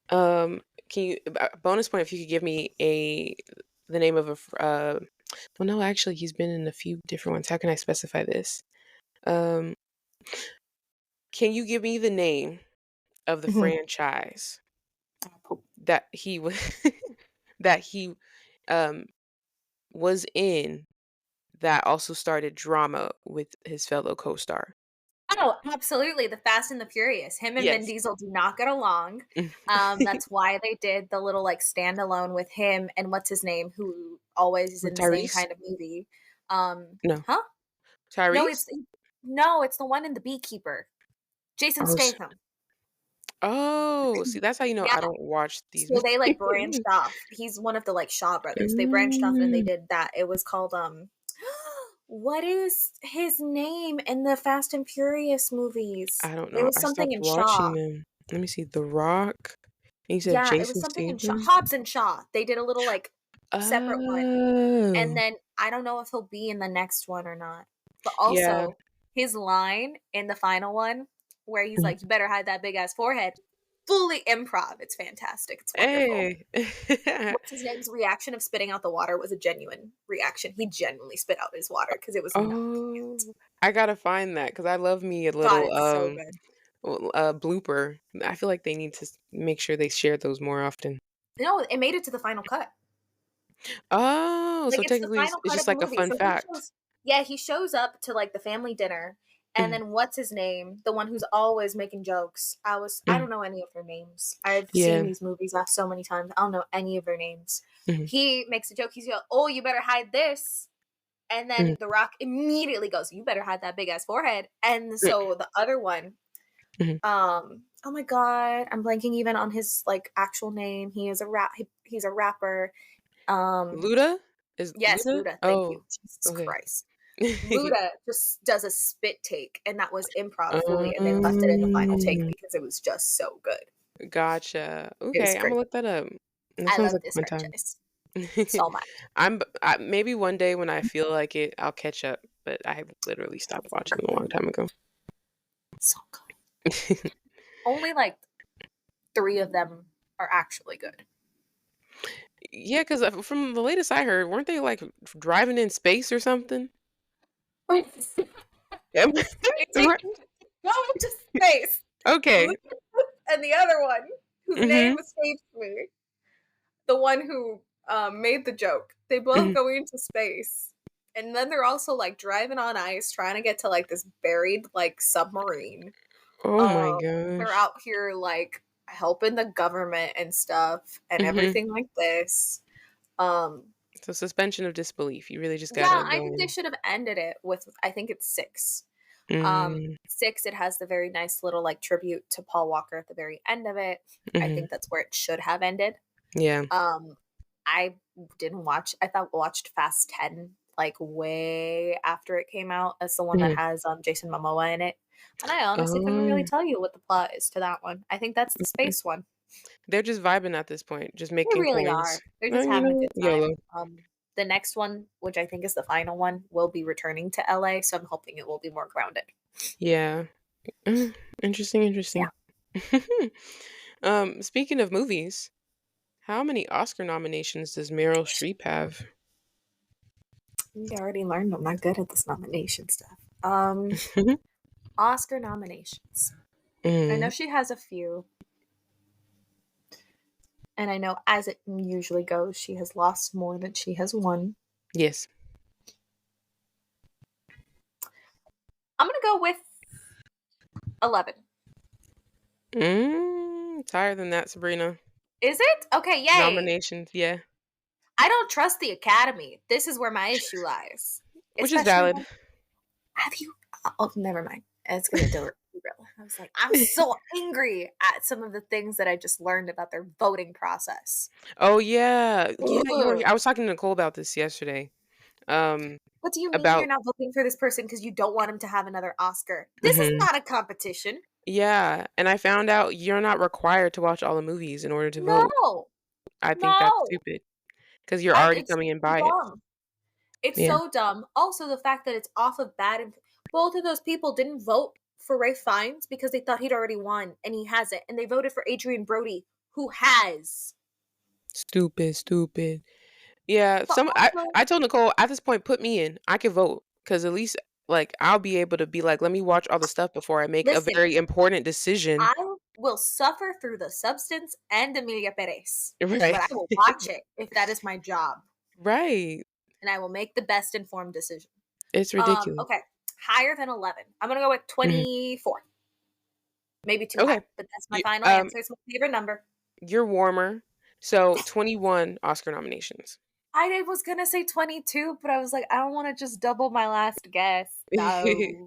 S1: Um, can you bonus point if you could give me the name of well no, actually he's been in a few different ones. How can I specify this? Um, Can you give me the name of the
S2: Mhm.
S1: franchise that he was that he um was in that also started drama with his fellow co-star?
S2: Oh, absolutely, The Fast and the Furious. Him and Vin
S1: Yes.
S2: Diesel do not get along. That's why they did the little, like, standalone with him and what's his name, who always is
S1: With
S2: in the same
S1: Tyrese?
S2: kind of movie.
S1: No.
S2: Huh? No,
S1: Tyrese?
S2: no, it's the one in The Beekeeper. Jason
S1: Oh,
S2: Statham.
S1: see, that's how you know
S2: Yeah.
S1: I don't watch these
S2: So they, like, branched
S1: movies.
S2: off. He's one of the, like, Shaw brothers. They branched off and they
S1: Mm,
S2: did that. It was called, what is his name in the Fast and Furious movies?
S1: I don't
S2: It
S1: know.
S2: was
S1: I
S2: something
S1: stopped
S2: in
S1: watching
S2: Shaw.
S1: them. Let me see. The Rock. And you said
S2: Yeah, it was
S1: Jason
S2: something in Shaw.
S1: Statham?
S2: Hobbs and Shaw. They did a little, like, separate one, and
S1: Oh.
S2: then I don't know if he'll be in the next one or not. But
S1: Yeah.
S2: also, his line in the final one where he's
S1: Mhm.
S2: like, "You better hide that big ass forehead." Fully improv. It's fantastic. It's wonderful.
S1: Hey.
S2: What's his name's reaction of spitting out the water was a genuine reaction. He genuinely spit out his water because it was not cute.
S1: Oh, I gotta find that because I love me a
S2: God,
S1: little,
S2: it's so good.
S1: blooper. I feel like they need to make sure they share those more often.
S2: No, it made it to the final cut.
S1: Oh,
S2: Like,
S1: so
S2: it's the
S1: technically
S2: final
S1: it's
S2: cut of
S1: just
S2: the
S1: like a
S2: movie,
S1: fun
S2: so he
S1: fact.
S2: shows yeah, he shows up to, like, the family dinner, and
S1: Mhm,
S2: then what's his name? The one who's always making jokes. I
S1: mhm.
S2: don't know any of their names. I've seen
S1: Yeah.
S2: these movies, so many times, I don't know any of their names.
S1: Mhm,
S2: He makes a joke, he's go, "Oh, you better hide this," and
S1: mhm,
S2: then The Rock immediately goes, "You better hide that big ass forehead," and
S1: mm,
S2: so the other one,
S1: mhm.
S2: oh my god, I'm blanking even on his, like, actual name. He's a rapper. Um,
S1: Luda? Is
S2: yes,
S1: Luda?
S2: Luda, thank you.
S1: Oh,
S2: Jesus
S1: okay.
S2: Christ. Luda just does a spit take, and that was improv fully, and they left it in the final take
S1: Um,
S2: because it was just so good.
S1: gotcha.
S2: It was
S1: Okay, Imma
S2: great.
S1: look that up. That
S2: I
S1: sounds
S2: love
S1: like a
S2: this
S1: fun time.
S2: franchise so much.
S1: Maybe one day when I feel like it, I'll catch up, but I literally stopped
S2: So
S1: watching a
S2: good.
S1: long time ago.
S2: So good. Only, like, 3 of them are actually good.
S1: Yeah, because from the latest I heard, weren't they, like, driving in space or something? Am
S2: They
S1: am
S2: take
S1: I
S2: go into space.
S1: okay.
S2: And the other one, whose name
S1: Mhm,
S2: escapes me, the one who, made the joke, they both
S1: mhm.
S2: go into space, and then they're also, like, driving on ice trying to get to, like, this buried, like, submarine.
S1: Oh my
S2: Um, they're
S1: gosh.
S2: out here, like, helping the government and stuff and
S1: Mhm.
S2: everything like this. Um,
S1: So suspension of disbelief, you really just
S2: yeah,
S1: gotta
S2: I
S1: go
S2: think they
S1: in.
S2: should have ended it with I think it's 6.
S1: Mm,
S2: 6, it has the very nice little, like, tribute to Paul Walker at the very end of it. I
S1: mhm.
S2: think that's where it should have ended.
S1: Yeah.
S2: Um, I didn't watch I thought watched Fast 10, like, way after it came out. That's the one that
S1: Mhm.
S2: has, Jason Momoa in it, and I honestly couldn't really
S1: Oh,
S2: tell you what the plot is to that one. I think that's the
S1: okay.
S2: space one.
S1: They're just vibing at this point, just
S2: They
S1: making
S2: really
S1: coins.
S2: are. They're
S1: Oh,
S2: just
S1: you
S2: having
S1: know
S2: a
S1: what?
S2: good
S1: YOLO.
S2: time. The next one, which I think is the final one, will be returning to LA, so I'm hoping it will be more grounded.
S1: Yeah. Interesting,
S2: So, yeah,
S1: interesting. Speaking of movies, how many Oscar nominations does Meryl Streep have?
S2: we already learned I'm not good at this nomination stuff. Oscar nominations. I know
S1: Mm,
S2: she has a few, and I know as it usually goes, she has lost more than she has won.
S1: yes.
S2: I'm gonna go with 11.
S1: It's higher than that, Sabrina.
S2: Is it? Okay, yay.
S1: Nominations, yeah.
S2: I don't trust the Academy. This is where my issue lies.
S1: Which is
S2: Especially
S1: valid.
S2: when have you oh, never mind. It's gonna derail. I was like, I'm so angry at some of the things that I just learned about their voting process.
S1: Oh, yeah. Yeah, you were
S2: Ugh.
S1: I was talking to Nicole about this yesterday, um,
S2: What do you mean you're
S1: about
S2: not voting for this person because you don't want him to have another Oscar? This is
S1: mhm.
S2: not a competition.
S1: Yeah, and I found out you're not required to watch all the movies in order to vote.
S2: No,
S1: I think that's
S2: no.
S1: stupid because 'cause you're already
S2: It's
S1: coming in
S2: so
S1: biased.
S2: dumb. It's
S1: Yeah,
S2: so dumb. Also, the fact that it's off of both of those people didn't vote for Ray Fiennes because they thought he'd already won, and he hasn't, and they voted for Adrian Brody, who has.
S1: stupid, stupid. Yeah,
S2: But
S1: some
S2: also,
S1: I told Nicole, "At this point, put me in. I can vote because at least Like, I'll be able to be like, "Let me watch all the stuff before I make a
S2: Listen,
S1: very important decision."
S2: I will suffer through the substance and Emilia Perez, but
S1: Right.
S2: I will watch it if that is my job,
S1: Right.
S2: and I will make the best informed decision.
S1: It's ridiculous.
S2: Okay, higher than 11. I'm gonna go with
S1: Mhm.
S2: 24. Maybe too high,
S1: Okay.
S2: but that's my
S1: You
S2: final answer. It's my favorite number.
S1: you're warmer. So, 21 Oscar nominations.
S2: I was gonna say 22, but I was like, I don't want to just double my last guess. No. Okay.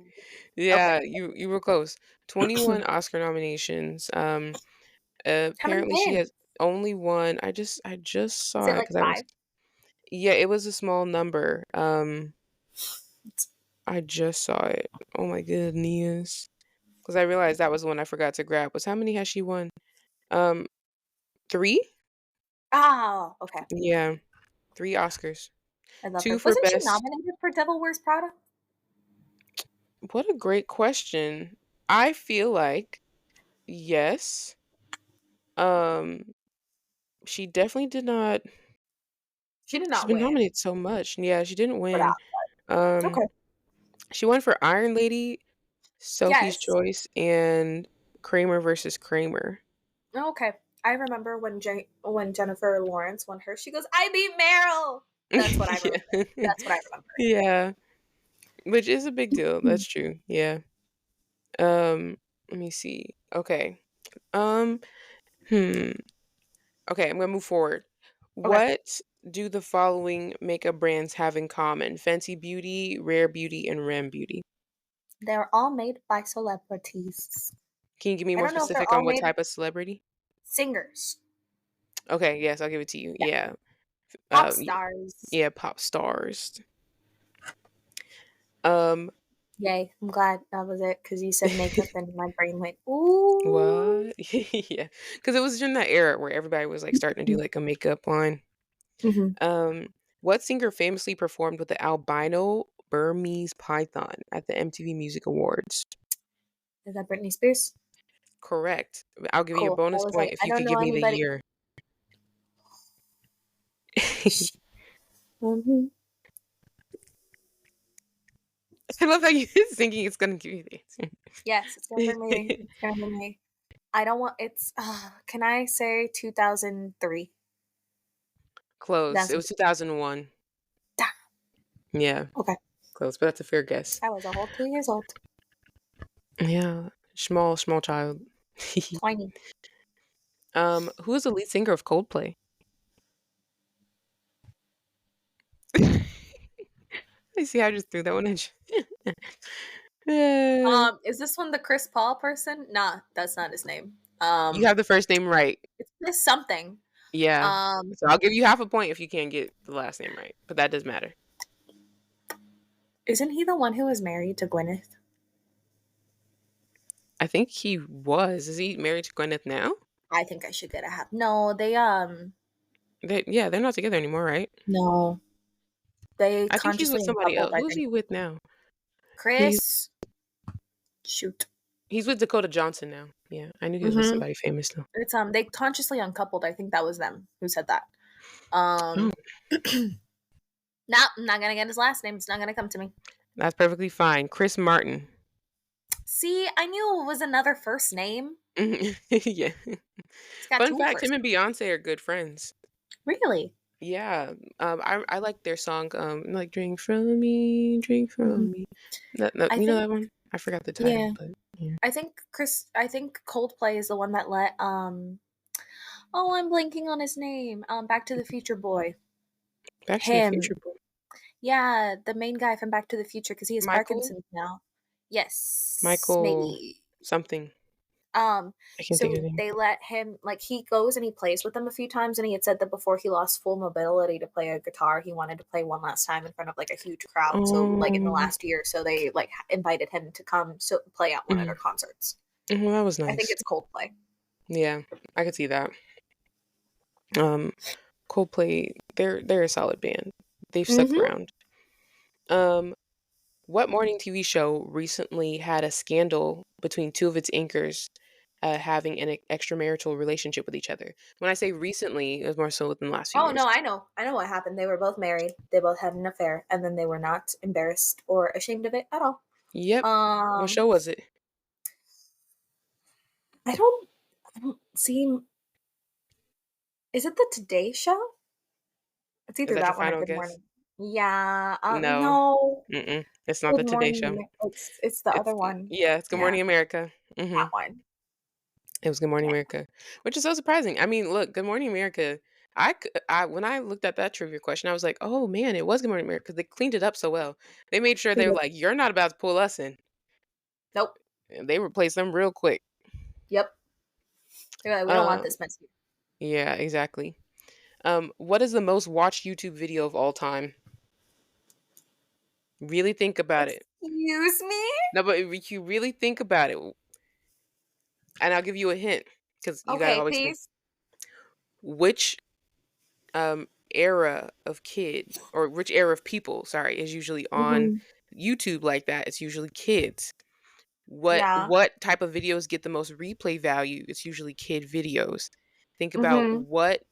S1: Yeah, you were close. 21 Oscar nominations.
S2: How many
S1: Apparently she has
S2: wins?
S1: only one. I just
S2: Is
S1: saw
S2: it
S1: it
S2: like
S1: because I was.
S2: five?
S1: Yeah, it was a small number. I just saw it. Oh my goodness. Because I realized that was the one I forgot to grab. Was how many has she won? Um, 3?
S2: Oh, okay.
S1: Yeah, 3 Oscars.
S2: I love
S1: 2
S2: her.
S1: for
S2: Wasn't she
S1: best.
S2: nominated for Devil Wears Prada?
S1: What a great question. I feel like yes. Um, she definitely did not.
S2: She did
S1: She's
S2: not
S1: been
S2: win
S1: nominated so much. Yeah, she didn't
S2: for
S1: win.
S2: that.
S1: Um,
S2: Okay.
S1: she won for Iron Lady, Sophie's
S2: Yes.
S1: Choice, and Kramer versus Kramer.
S2: Okay. I remember when Jennifer Lawrence won her, she goes, "I beat Meryl." That's what I remember.
S1: Yeah.
S2: That's what I remember.
S1: Yeah, which is a big deal.
S2: Mm.
S1: That's true. Yeah. Um, let me see. Okay. Um, hmm. Okay, I'm gonna move forward.
S2: Okay.
S1: What do the following makeup brands have in common? Fenty Beauty, Rare Beauty, and Rem Beauty.
S2: They're all made by celebrities.
S1: Can you give me
S2: I
S1: more
S2: don't know if they're
S1: specific
S2: all
S1: on what
S2: made
S1: type of celebrity?
S2: singers.
S1: Okay, yes, I'll give it to you.
S2: Yeah.
S1: Yeah.
S2: Pop
S1: Y-
S2: stars.
S1: yeah, pop stars. Um,
S2: Yay. I'm glad that was it because you said makeup and my brain went, ooh.
S1: what? Yeah, because it was during that era where everybody was like starting to do like a makeup line.
S2: Hmm.
S1: Um, what singer famously performed with the albino Burmese python at the MTV Music Awards?
S2: Is that Britney Spears?
S1: Correct. I'll give you a
S2: Cool. I
S1: bonus
S2: was
S1: point
S2: like,
S1: if
S2: I
S1: you
S2: don't
S1: could
S2: know
S1: give me the
S2: anybody.
S1: year.
S2: Mhm.
S1: I love how you thinking it's gonna give you
S2: Yes, it's gonna
S1: the
S2: be me.
S1: answer.
S2: It's gonna be me. I don't want it's can I say 2003?
S1: Close.
S2: That's
S1: It was 2001. Yeah,
S2: okay.
S1: close, but that's a fair guess.
S2: I was a whole 2 years old.
S1: Yeah, small child.
S2: Tiny.
S1: Who is the lead singer of Coldplay? I see. I just threw that one at you.
S2: Is this one the Chris Paul person? Nah, that's not his name.
S1: You have the first name right.
S2: It's Chris something.
S1: Yeah.
S2: Um,
S1: So I'll give you half a point if you can't get the last name right, but that does matter.
S2: isn't he the one who was married to Gwyneth?
S1: I think he was. Is he married to Gwyneth now?
S2: I think I should get a half. No,
S1: Yeah, they're not together anymore, right?
S2: no, they
S1: I think he's with
S2: consciously
S1: somebody
S2: uncoupled,
S1: else.
S2: I
S1: Who's
S2: think.
S1: he with now? He's
S2: Chris, shoot.
S1: he's with Dakota Johnson now. Yeah, I knew he was with
S2: Mm-hmm.
S1: somebody famous though.
S2: It's they consciously uncoupled. I think that was them who said that.
S1: Oh,
S2: Um, nah, I'm not gonna get his last name. It's not gonna come to me.
S1: that's perfectly fine. Chris Martin.
S2: See, I knew it was another first name.
S1: Yeah.
S2: It's got
S1: Fun
S2: two
S1: fact: him
S2: first
S1: and Beyonce are good friends.
S2: names. Really?
S1: Yeah. I like their song. Like drink from me, drink
S2: Hmm.
S1: from me. That
S2: I
S1: you know
S2: think,
S1: that one? I forgot the title,
S2: yeah.
S1: but yeah.
S2: I think Coldplay is the one that let oh, I'm blanking on his name. Back to the Future boy.
S1: Back to the
S2: Him.
S1: Future boy.
S2: Yeah, the main guy from Back to the Future because he has
S1: Michael.
S2: Parkinson's now. Yes,
S1: Michael
S2: maybe.
S1: something.
S2: Um,
S1: I can't think of
S2: so
S1: his name.
S2: they let him like he goes and he plays with them a few times, and he had said that before he lost full mobility to play a guitar, he wanted to play one last time in front of like a huge crowd. So like in the
S1: Um,
S2: last year, so they like invited him to come so play at one of
S1: mhm.
S2: their concerts.
S1: Well, that was
S2: I think
S1: nice.
S2: it's Coldplay.
S1: Yeah, I could see that. Um, Coldplay, they're a solid band. They've stuck
S2: Mm-hmm.
S1: around. Um, what morning TV show recently had a scandal between two of its anchors? having an extramarital relationship with each other. When I say recently, it was more so within the last few
S2: Oh
S1: years.
S2: no, I know. I know what happened. They were both married. They both had an affair, and then they were not embarrassed or ashamed of it at all.
S1: Yep. What
S2: Um,
S1: show was it?
S2: I don't. I don't see. Is it the Today Show? It's
S1: Is
S2: either
S1: that your
S2: that one or
S1: final
S2: Good
S1: guess?
S2: Morning. Yeah.
S1: No.
S2: No.
S1: Mm-mm. It's not
S2: Good
S1: the Today
S2: Morning.
S1: Show.
S2: It's the other
S1: It's
S2: one.
S1: yeah, it's Good
S2: Yeah,
S1: Morning America.
S2: that one.
S1: It was Good Morning
S2: Yeah,
S1: America, which is so surprising. I mean, look, Good Morning America. I when I looked at that trivia question, I was like, oh man, it was Good Morning America because they cleaned it up so well. They made sure
S2: they
S1: they were
S2: did.
S1: like, you're not about to pull us in.
S2: Nope.
S1: And they replaced them real quick.
S2: Yep. They're like, we don't want
S1: Um,
S2: this mess here.
S1: yeah, exactly. What is the most watched YouTube video of all time? Really think about it.
S2: Excuse me?
S1: No, but if you really think about it, and I'll give you a hint because you gotta
S2: Okay,
S1: always think
S2: please.
S1: which era of kid or which era of people, sorry, is usually on
S2: Hmm.
S1: YouTube like that. It's usually kids. What
S2: Yeah.
S1: what type of videos get the most replay value? It's usually kid videos. Think about
S2: Hmm.
S1: what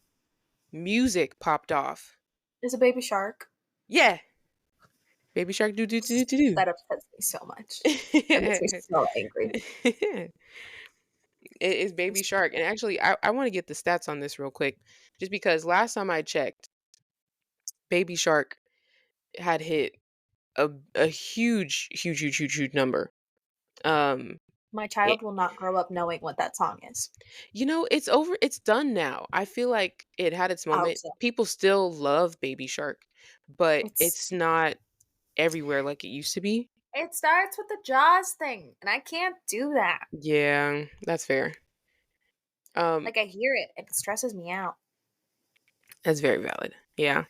S1: music popped off.
S2: It's a baby shark.
S1: Yeah, Baby Shark do do do do
S2: That upsets me so much. That makes me
S1: do.
S2: so angry.
S1: It is Baby Shark. And actually, I want to get the stats on this real quick, just because last time I checked, Baby Shark had hit a huge number. Um,
S2: My
S1: it,
S2: child will not grow up knowing what that song is.
S1: it's over. It's done now. I feel like it had its
S2: I hope
S1: moment.
S2: so.
S1: People still love Baby Shark, but
S2: It's
S1: it's not everywhere like it used to be.
S2: it starts with the Jaws thing, and I can't do that.
S1: Yeah, that's fair. Um,
S2: Like I hear it, and it stresses me out.
S1: that's very valid. Yeah.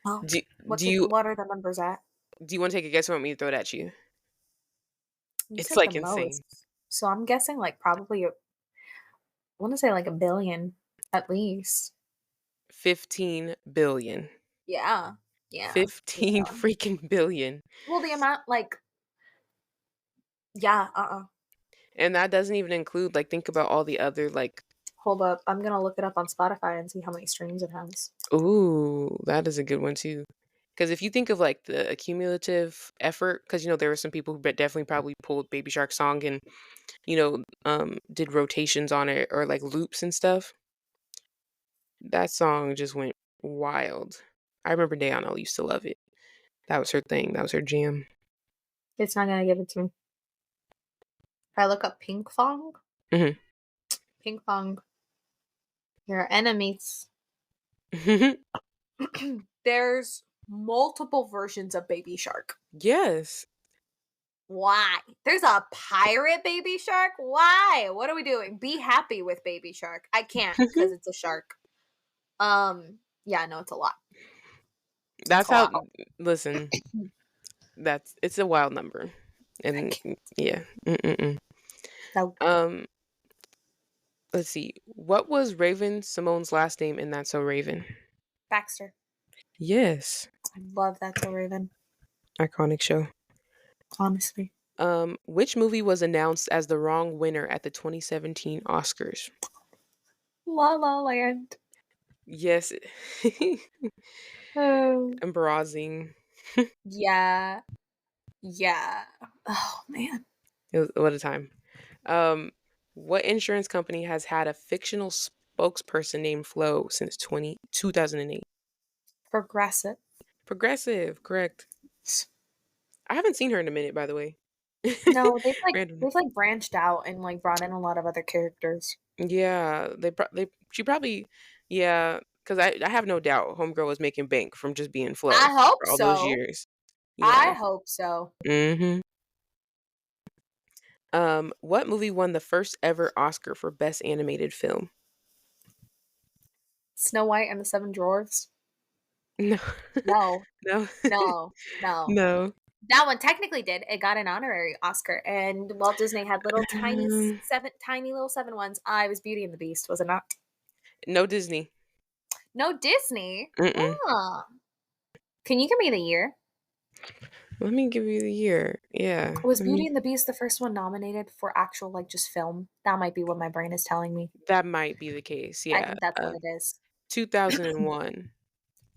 S2: Oh,
S1: Do do you
S2: what are the numbers at?
S1: do you want to take a guess or want me to throw it at you?
S2: You
S1: It's
S2: said the
S1: like insane.
S2: most, so I'm guessing like probably I want to say like a billion at least.
S1: 15 billion.
S2: Yeah, yeah,
S1: 15
S2: yeah.
S1: freaking billion.
S2: Well, the amount like yeah.
S1: And that doesn't even include like think about all the other like
S2: Hold up, I'm gonna look it up on Spotify and see how many streams it has.
S1: ooh, that is a good one too. Because if you think of like the accumulative effort, because there were some people who definitely probably pulled Baby Shark song and did rotations on it or like loops and stuff. That song just went wild. I remember Dayana used to love it. That was her thing. That was her jam.
S2: It's not gonna give it to me. If I look up Pink Fong,
S1: Hmm.
S2: Ping Pong, your enemies. There's multiple versions of Baby Shark.
S1: Yes.
S2: Why? There's a pirate Baby Shark? Why? What are we doing? Be happy with Baby Shark. I can't because it's a shark. Yeah, no, it's a lot. It's
S1: That's
S2: a
S1: how.
S2: lot.
S1: Listen, it's a wild number,
S2: I
S1: and
S2: can't.
S1: yeah. Mm-mm-mm.
S2: No,
S1: Um, let's see. What was Raven Simone's last name in That's So Raven?
S2: Baxter.
S1: Yes,
S2: I love that so Raven.
S1: iconic show.
S2: Honestly.
S1: Which movie was announced as the wrong winner at the 2017 Oscars?
S2: La La Land.
S1: Yes,
S2: Oh.
S1: embarrassing.
S2: Yeah. Yeah. Oh man.
S1: What a time. Um, what insurance company has had a fictional spokesperson named Flo since 2008?
S2: Progressive.
S1: Progressive, correct. I haven't seen her in a minute, by the way.
S2: No, they've like
S1: Random.
S2: they've like branched out and like brought in a lot of other characters.
S1: Yeah, she probably, yeah, because I have no doubt Homegirl was making bank from just being Flo
S2: I hope
S1: for all those
S2: so.
S1: years.
S2: I
S1: Yeah.
S2: hope so.
S1: Mm-hmm. What movie won the first ever Oscar for Best Animated Film?
S2: Snow White and the Seven Dwarfs.
S1: No,
S2: No,
S1: no,
S2: no, no.
S1: no.
S2: That one technically did. It got an honorary Oscar, and Walt Disney had little tiny
S1: Um,
S2: tiny little seven ones. I was Beauty and the Beast, was it not?
S1: no Disney.
S2: No Disney.
S1: Mm-mm.
S2: Ah. Can you give me the year?
S1: Let me give you the year. Yeah.
S2: Was
S1: Let
S2: Beauty
S1: me
S2: and the Beast the first one nominated for actual, like, just film? That might be what my brain is telling me.
S1: that might be the case.
S2: I
S1: Yeah.
S2: think that's what it is.
S1: 2001.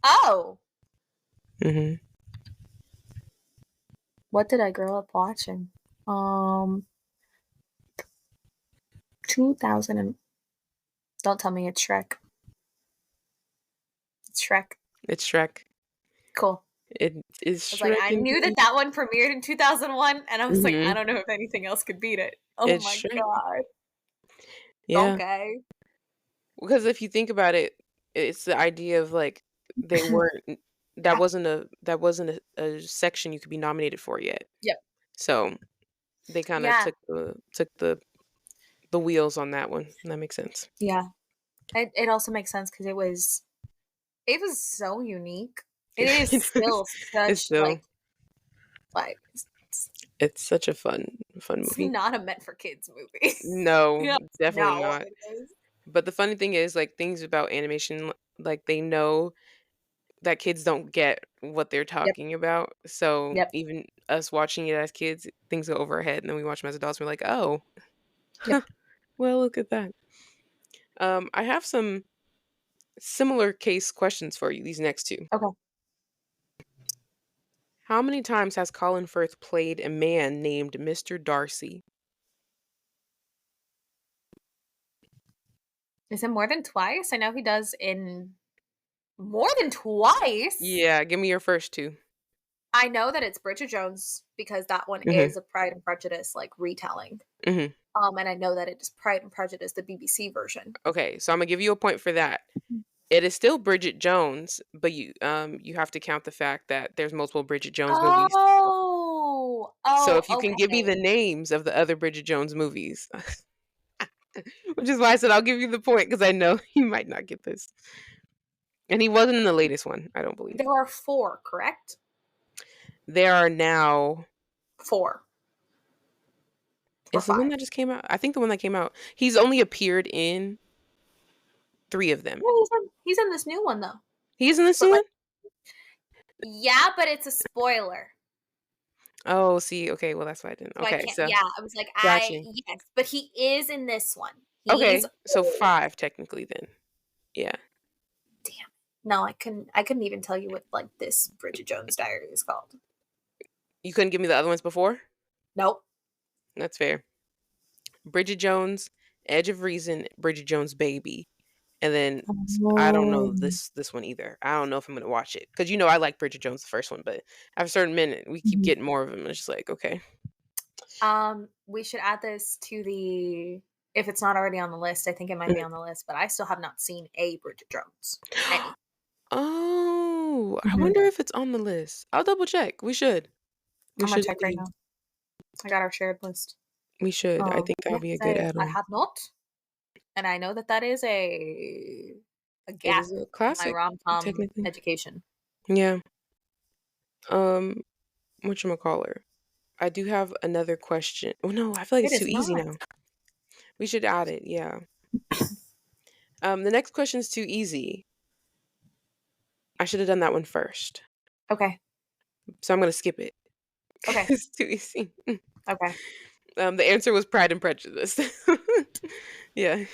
S2: Oh!
S1: Mhm.
S2: What did I grow up watching? Um, 2000 and don't tell me it's Shrek. It's Shrek.
S1: It's Shrek.
S2: Cool.
S1: It is
S2: I was like,
S1: Shrek
S2: I knew that
S1: indeed.
S2: that one premiered in 2001, and I was like, I
S1: Mhm.
S2: don't know if anything else could beat it. Oh
S1: It's
S2: my
S1: Shrek.
S2: god.
S1: Yeah.
S2: Okay.
S1: Because if you think about it, it's the idea of, like, they weren't
S2: Yeah.
S1: that wasn't a section you could be nominated for yet.
S2: Yep.
S1: So, they kinda
S2: Yeah.
S1: took the wheels on that one. That makes sense.
S2: Yeah. It also makes sense because it was so unique. It is still
S1: It's
S2: such
S1: still
S2: it's
S1: it's such a fun
S2: it's
S1: movie.
S2: not a meant for kids movie.
S1: No,
S2: Yeah,
S1: definitely
S2: not what
S1: not.
S2: it is.
S1: But the funny thing is, like, things about animation, like, they know that kids don't get what they're
S2: Yep,
S1: talking about. So,
S2: yep,
S1: even us watching it as kids, things go over our head, and then we watch them as adults, we're like, "Oh,
S2: yep.
S1: well, look at that." I have some similar case questions for you, these next 2.
S2: Okay.
S1: How many times has Colin Firth played a man named Mr. Darcy?
S2: Is it more than twice? I know he does in more than twice.
S1: Yeah, give me your first 2.
S2: I know that it's Bridget Jones because that one
S1: Mhm,
S2: is a Pride and Prejudice, like, retelling.
S1: mhm.
S2: And I know that it is Pride and Prejudice, the BBC version.
S1: Okay, so Imma give you a point for that.
S2: Mhm.
S1: It is still Bridget Jones, but you have to count the fact that there's multiple Bridget Jones movies.
S2: Oh!
S1: So
S2: Oh,
S1: if you can give me
S2: okay.
S1: the names of the other Bridget Jones movies, which is why I said I'll give you the point because I know you might not get this. And he wasn't in the latest one, I don't believe.
S2: There are 4, correct?
S1: There are now
S2: 4 or
S1: is the one
S2: 5.
S1: that just came out? I think the one that came out. He's only appeared in 3 of them.
S2: Yeah, he's in this new one, though.
S1: He's in this
S2: But,
S1: new
S2: like
S1: one?
S2: yeah, but it's a spoiler.
S1: Oh, see, okay, well that's why I didn't.
S2: So I
S1: Okay,
S2: can't
S1: so
S2: yeah, I was like,
S1: got
S2: I
S1: you.
S2: yes, but he is in this one. He's
S1: Okay, so
S2: old.
S1: 5 technically then. Yeah.
S2: Damn. No, I couldn't even tell you what, like, this Bridget Jones Diary is called.
S1: You couldn't give me the other ones before?
S2: Nope.
S1: That's fair. Bridget Jones, Edge of Reason, Bridget Jones' Baby, and then I don't know
S2: Oh.
S1: this one either. I don't know if I'm gonna watch it because I like Bridget Jones the first one, but after a certain minute we keep
S2: Mhm.
S1: getting more of them. It's just like okay.
S2: We should add this to the if it's not already on the list, I think it might be on the list, but I still have not seen a Bridget Jones. Any.
S1: Oh, I
S2: Mhm.
S1: wonder if it's on the list. I'll double check. We should. We
S2: I'm gonna
S1: should
S2: check right
S1: indeed.
S2: now. I got our shared list.
S1: We should. I think that would
S2: Yes,
S1: be a good
S2: I
S1: add-on.
S2: have not, and I know that that is a
S1: It
S2: gap
S1: is a
S2: in my
S1: classic,
S2: rom-com
S1: technically.
S2: education.
S1: Yeah. Um, whatchamacallit? I do have another question. Oh no, I feel like
S2: It
S1: it's too
S2: is
S1: easy
S2: not.
S1: now. We should add it. Yeah. The next question is too easy. I should have done that one first.
S2: Okay,
S1: So I'm gonna skip it.
S2: okay,
S1: It's too easy.
S2: okay.
S1: The answer was Pride and Prejudice. Yeah.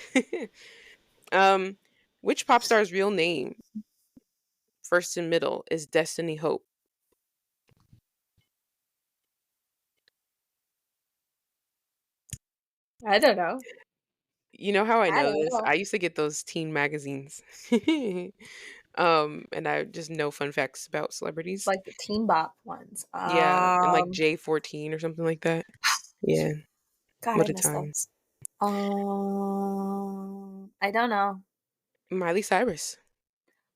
S1: um, which pop star's real name, first and middle, is Destiny Hope?
S2: I don't know.
S1: You know how I
S2: I
S1: know
S2: don't
S1: this?
S2: know.
S1: I used to get those teen magazines. And I just know fun facts about celebrities.
S2: Like the Teen Bop ones.
S1: Yeah, and like J14 or something like that. Yeah,
S2: God, I
S1: what a
S2: miss
S1: time.
S2: those. I don't know.
S1: Miley Cyrus.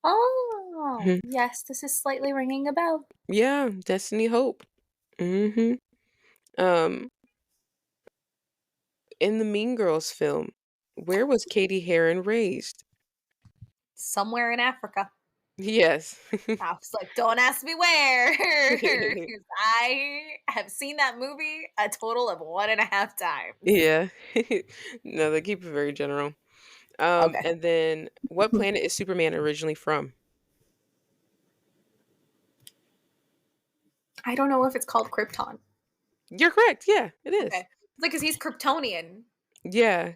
S2: Oh,
S1: Mhm.
S2: yes, this is slightly ringing a bell.
S1: Yeah, Destiny Hope. Mhm. Um, in the Mean Girls film, where was Katie Heron raised?
S2: Somewhere in Africa.
S1: Yes.
S2: I was like, don't ask me where. 'Cause I have seen that movie a total of 1.5 times.
S1: Yeah. No, they keep it very general.
S2: Okay.
S1: And then what planet is Superman originally from?
S2: I don't know if it's called Krypton.
S1: You're correct. Yeah, it
S2: Okay.
S1: is.
S2: It's like, 'cause he's Kryptonian.
S1: Yeah.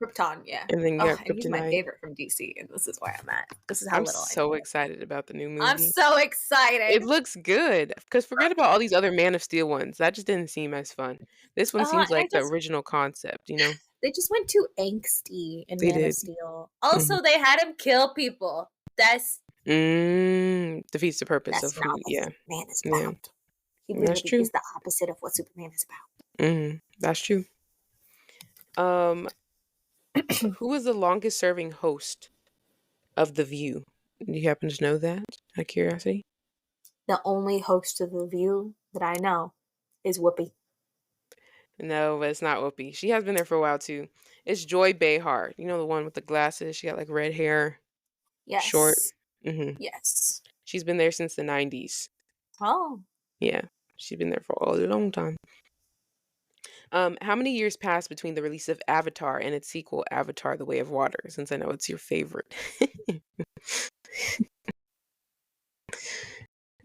S2: Krypton, yeah.
S1: And then you
S2: Oh,
S1: got
S2: and he's my
S1: Kryptonite.
S2: favorite from DC, and this is where I'm at. This is how
S1: I'm
S2: little I know
S1: so
S2: it.
S1: excited about the new
S2: I'm
S1: movie.
S2: so
S1: It
S2: excited.
S1: looks good. Cause forget about all these other Man of Steel ones. That just didn't seem as fun. This one seems
S2: And
S1: like the original concept, you know?
S2: they just went too angsty in
S1: They
S2: Man of
S1: did.
S2: Steel.
S1: Mhm.
S2: Also, they had him kill people.
S1: Defeats the purpose
S2: That's
S1: of
S2: not
S1: who
S2: what
S1: yeah.
S2: Superman is
S1: Yeah.
S2: about. He
S1: That's
S2: literally
S1: true.
S2: is the opposite of what Superman is about.
S1: That's true. Um, who is the longest serving host of The View? Do you happen to know that? Out of curiosity?
S2: The only host of The View that I know is Whoopi.
S1: No, but it's not Whoopi. She has been there for a while too. It's Joy Behar. You know the one with the glasses? She got like red hair, short.
S2: Yes.
S1: hmm
S2: Yes.
S1: She's been there since the 90s.
S2: Oh.
S1: Yeah, she's been there for a long time. How many years passed between the release of Avatar and its sequel, Avatar: The Way of Water? Since I know it's your favorite.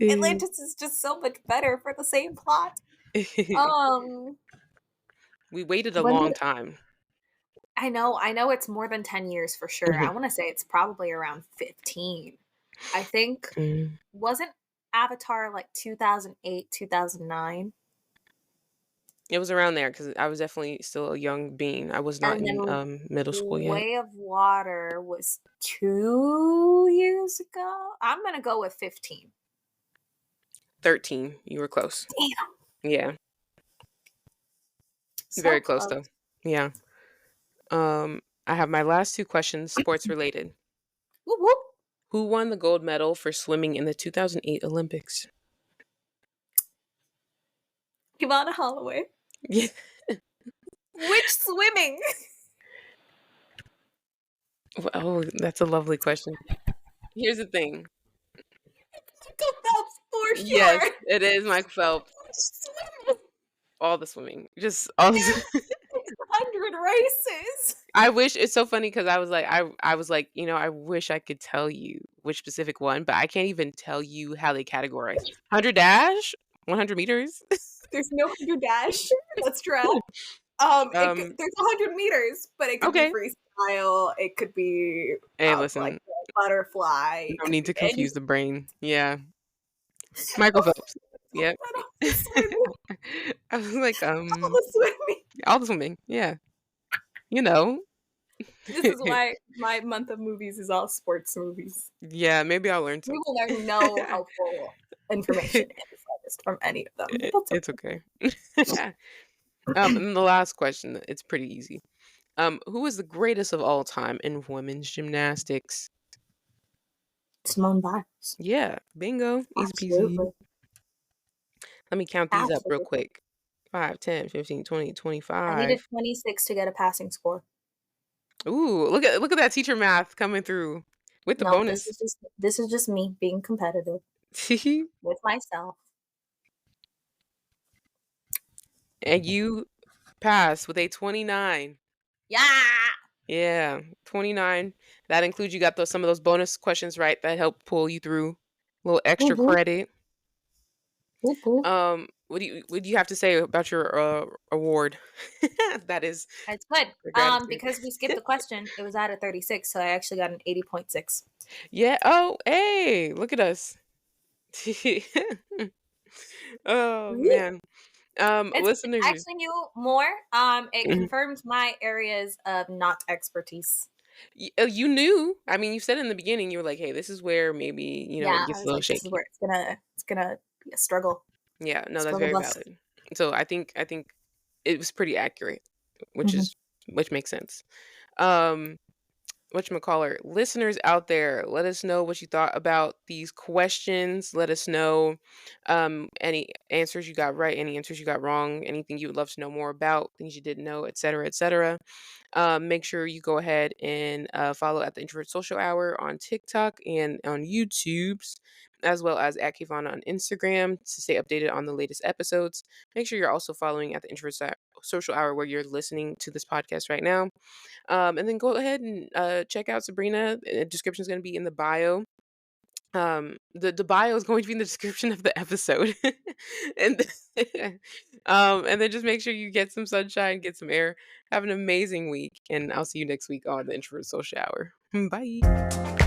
S2: Atlantis is just so much better for the same plot. Um,
S1: We waited a
S2: when
S1: long
S2: did
S1: time.
S2: I know it's more than 10 years for sure. I
S1: Mhm.
S2: want to say it's probably around 15. I think
S1: Mm.
S2: wasn't Avatar like 2008, 2009?
S1: It was around there because I was definitely still a young being. I was not
S2: And
S1: in
S2: then
S1: middle school yet.
S2: Way of Water was 2 years ago. I'm going to go with 15.
S1: 13. You were close.
S2: Damn,
S1: Yeah,
S2: so
S1: very close
S2: close.
S1: though. Yeah. I have my last two questions, sports related.
S2: Whoop, whoop.
S1: Who won the gold medal for swimming in the 2008 Olympics?
S2: Ivana Holloway.
S1: Yeah.
S2: Which swimming?
S1: Oh, that's a lovely question. Here's the thing.
S2: Michael Phelps for
S1: Yes,
S2: sure.
S1: it is Michael Phelps.
S2: Swim
S1: All the swimming, just all.
S2: in 600 races.
S1: I wish it's so funny because I was like, I wish I could tell you which specific one, but I can't even tell you how they categorize. 100 dash, 100 meters.
S2: There's no 100 dash. That's trash.
S1: Um,
S2: There's 100 meters, but it could be
S1: okay.
S2: freestyle. It could be
S1: Hey,
S2: like
S1: listen,
S2: a butterfly. It
S1: no
S2: could
S1: need
S2: be
S1: to
S2: any.
S1: confuse the brain. Yeah, Michael Phelps. Yep.
S2: The swimming.
S1: I was like,
S2: All the swimming.
S1: all the swimming. Yeah, you know.
S2: This is why my month of movies is all sports movies.
S1: Yeah, maybe I'll learn
S2: We
S1: something.
S2: will learn no helpful information in the slightest from any of them, but that's
S1: It's
S2: okay.
S1: okay. And then the last question, it's pretty easy. Who is the greatest of all time in women's gymnastics?
S2: Simone Biles.
S1: Yeah, bingo, easy peasy.
S2: Absolutely.
S1: Let me count these up real
S2: Absolutely.
S1: quick. 5, 10, 15, 20,
S2: I needed
S1: 25.
S2: 26 to get a passing score.
S1: Ooh, look at that teacher math coming through with the
S2: No,
S1: bonus.
S2: this is just me being competitive with myself.
S1: And you pass with a 29.
S2: Yeah.
S1: Yeah, 29. That includes you got some of those bonus questions right that help pull you through a little extra
S2: Whoop, whoop,
S1: credit.
S2: whoop, whoop.
S1: What do you have to say about your award? That is
S2: It's good.
S1: the gratitude.
S2: Because we skipped the question, it was out of 36, so I actually got an 80.6.
S1: Yeah. Oh, hey, look at us. Oh
S2: Whoop.
S1: man.
S2: It's
S1: Listeners,
S2: actually knew more. It
S1: mhm.
S2: confirmed my areas of not expertise.
S1: You knew. I mean, you said in the beginning you were like, "Hey, this is where maybe it
S2: Yeah, I
S1: gets a
S2: was
S1: little
S2: like, this is
S1: shaky."
S2: where it's gonna be a struggle.
S1: Yeah. No, that's
S2: Struggle
S1: very
S2: bus.
S1: valid. So I think it was pretty accurate, which
S2: Hmm.
S1: is which makes sense. Um, whatchamacallit, listeners out there, let us know what you thought about these questions. Let us know any answers you got right, any answers you got wrong, anything you would love to know more about, things you didn't know, etc., etc. Make sure you go ahead and follow at the Introvert Social Hour on TikTok and on YouTube's, as well as at Kivana on Instagram to stay updated on the latest episodes. Make sure you're also following at the Introvert Social Hour where you're listening to this podcast right now. And then go ahead and check out Sabrina. Description is going to be in the bio. The bio is going to be in the description of the episode. and and then just make sure you get some sunshine, get some air. Have an amazing week, and I'll see you next week on the Introvert Social Hour. Bye.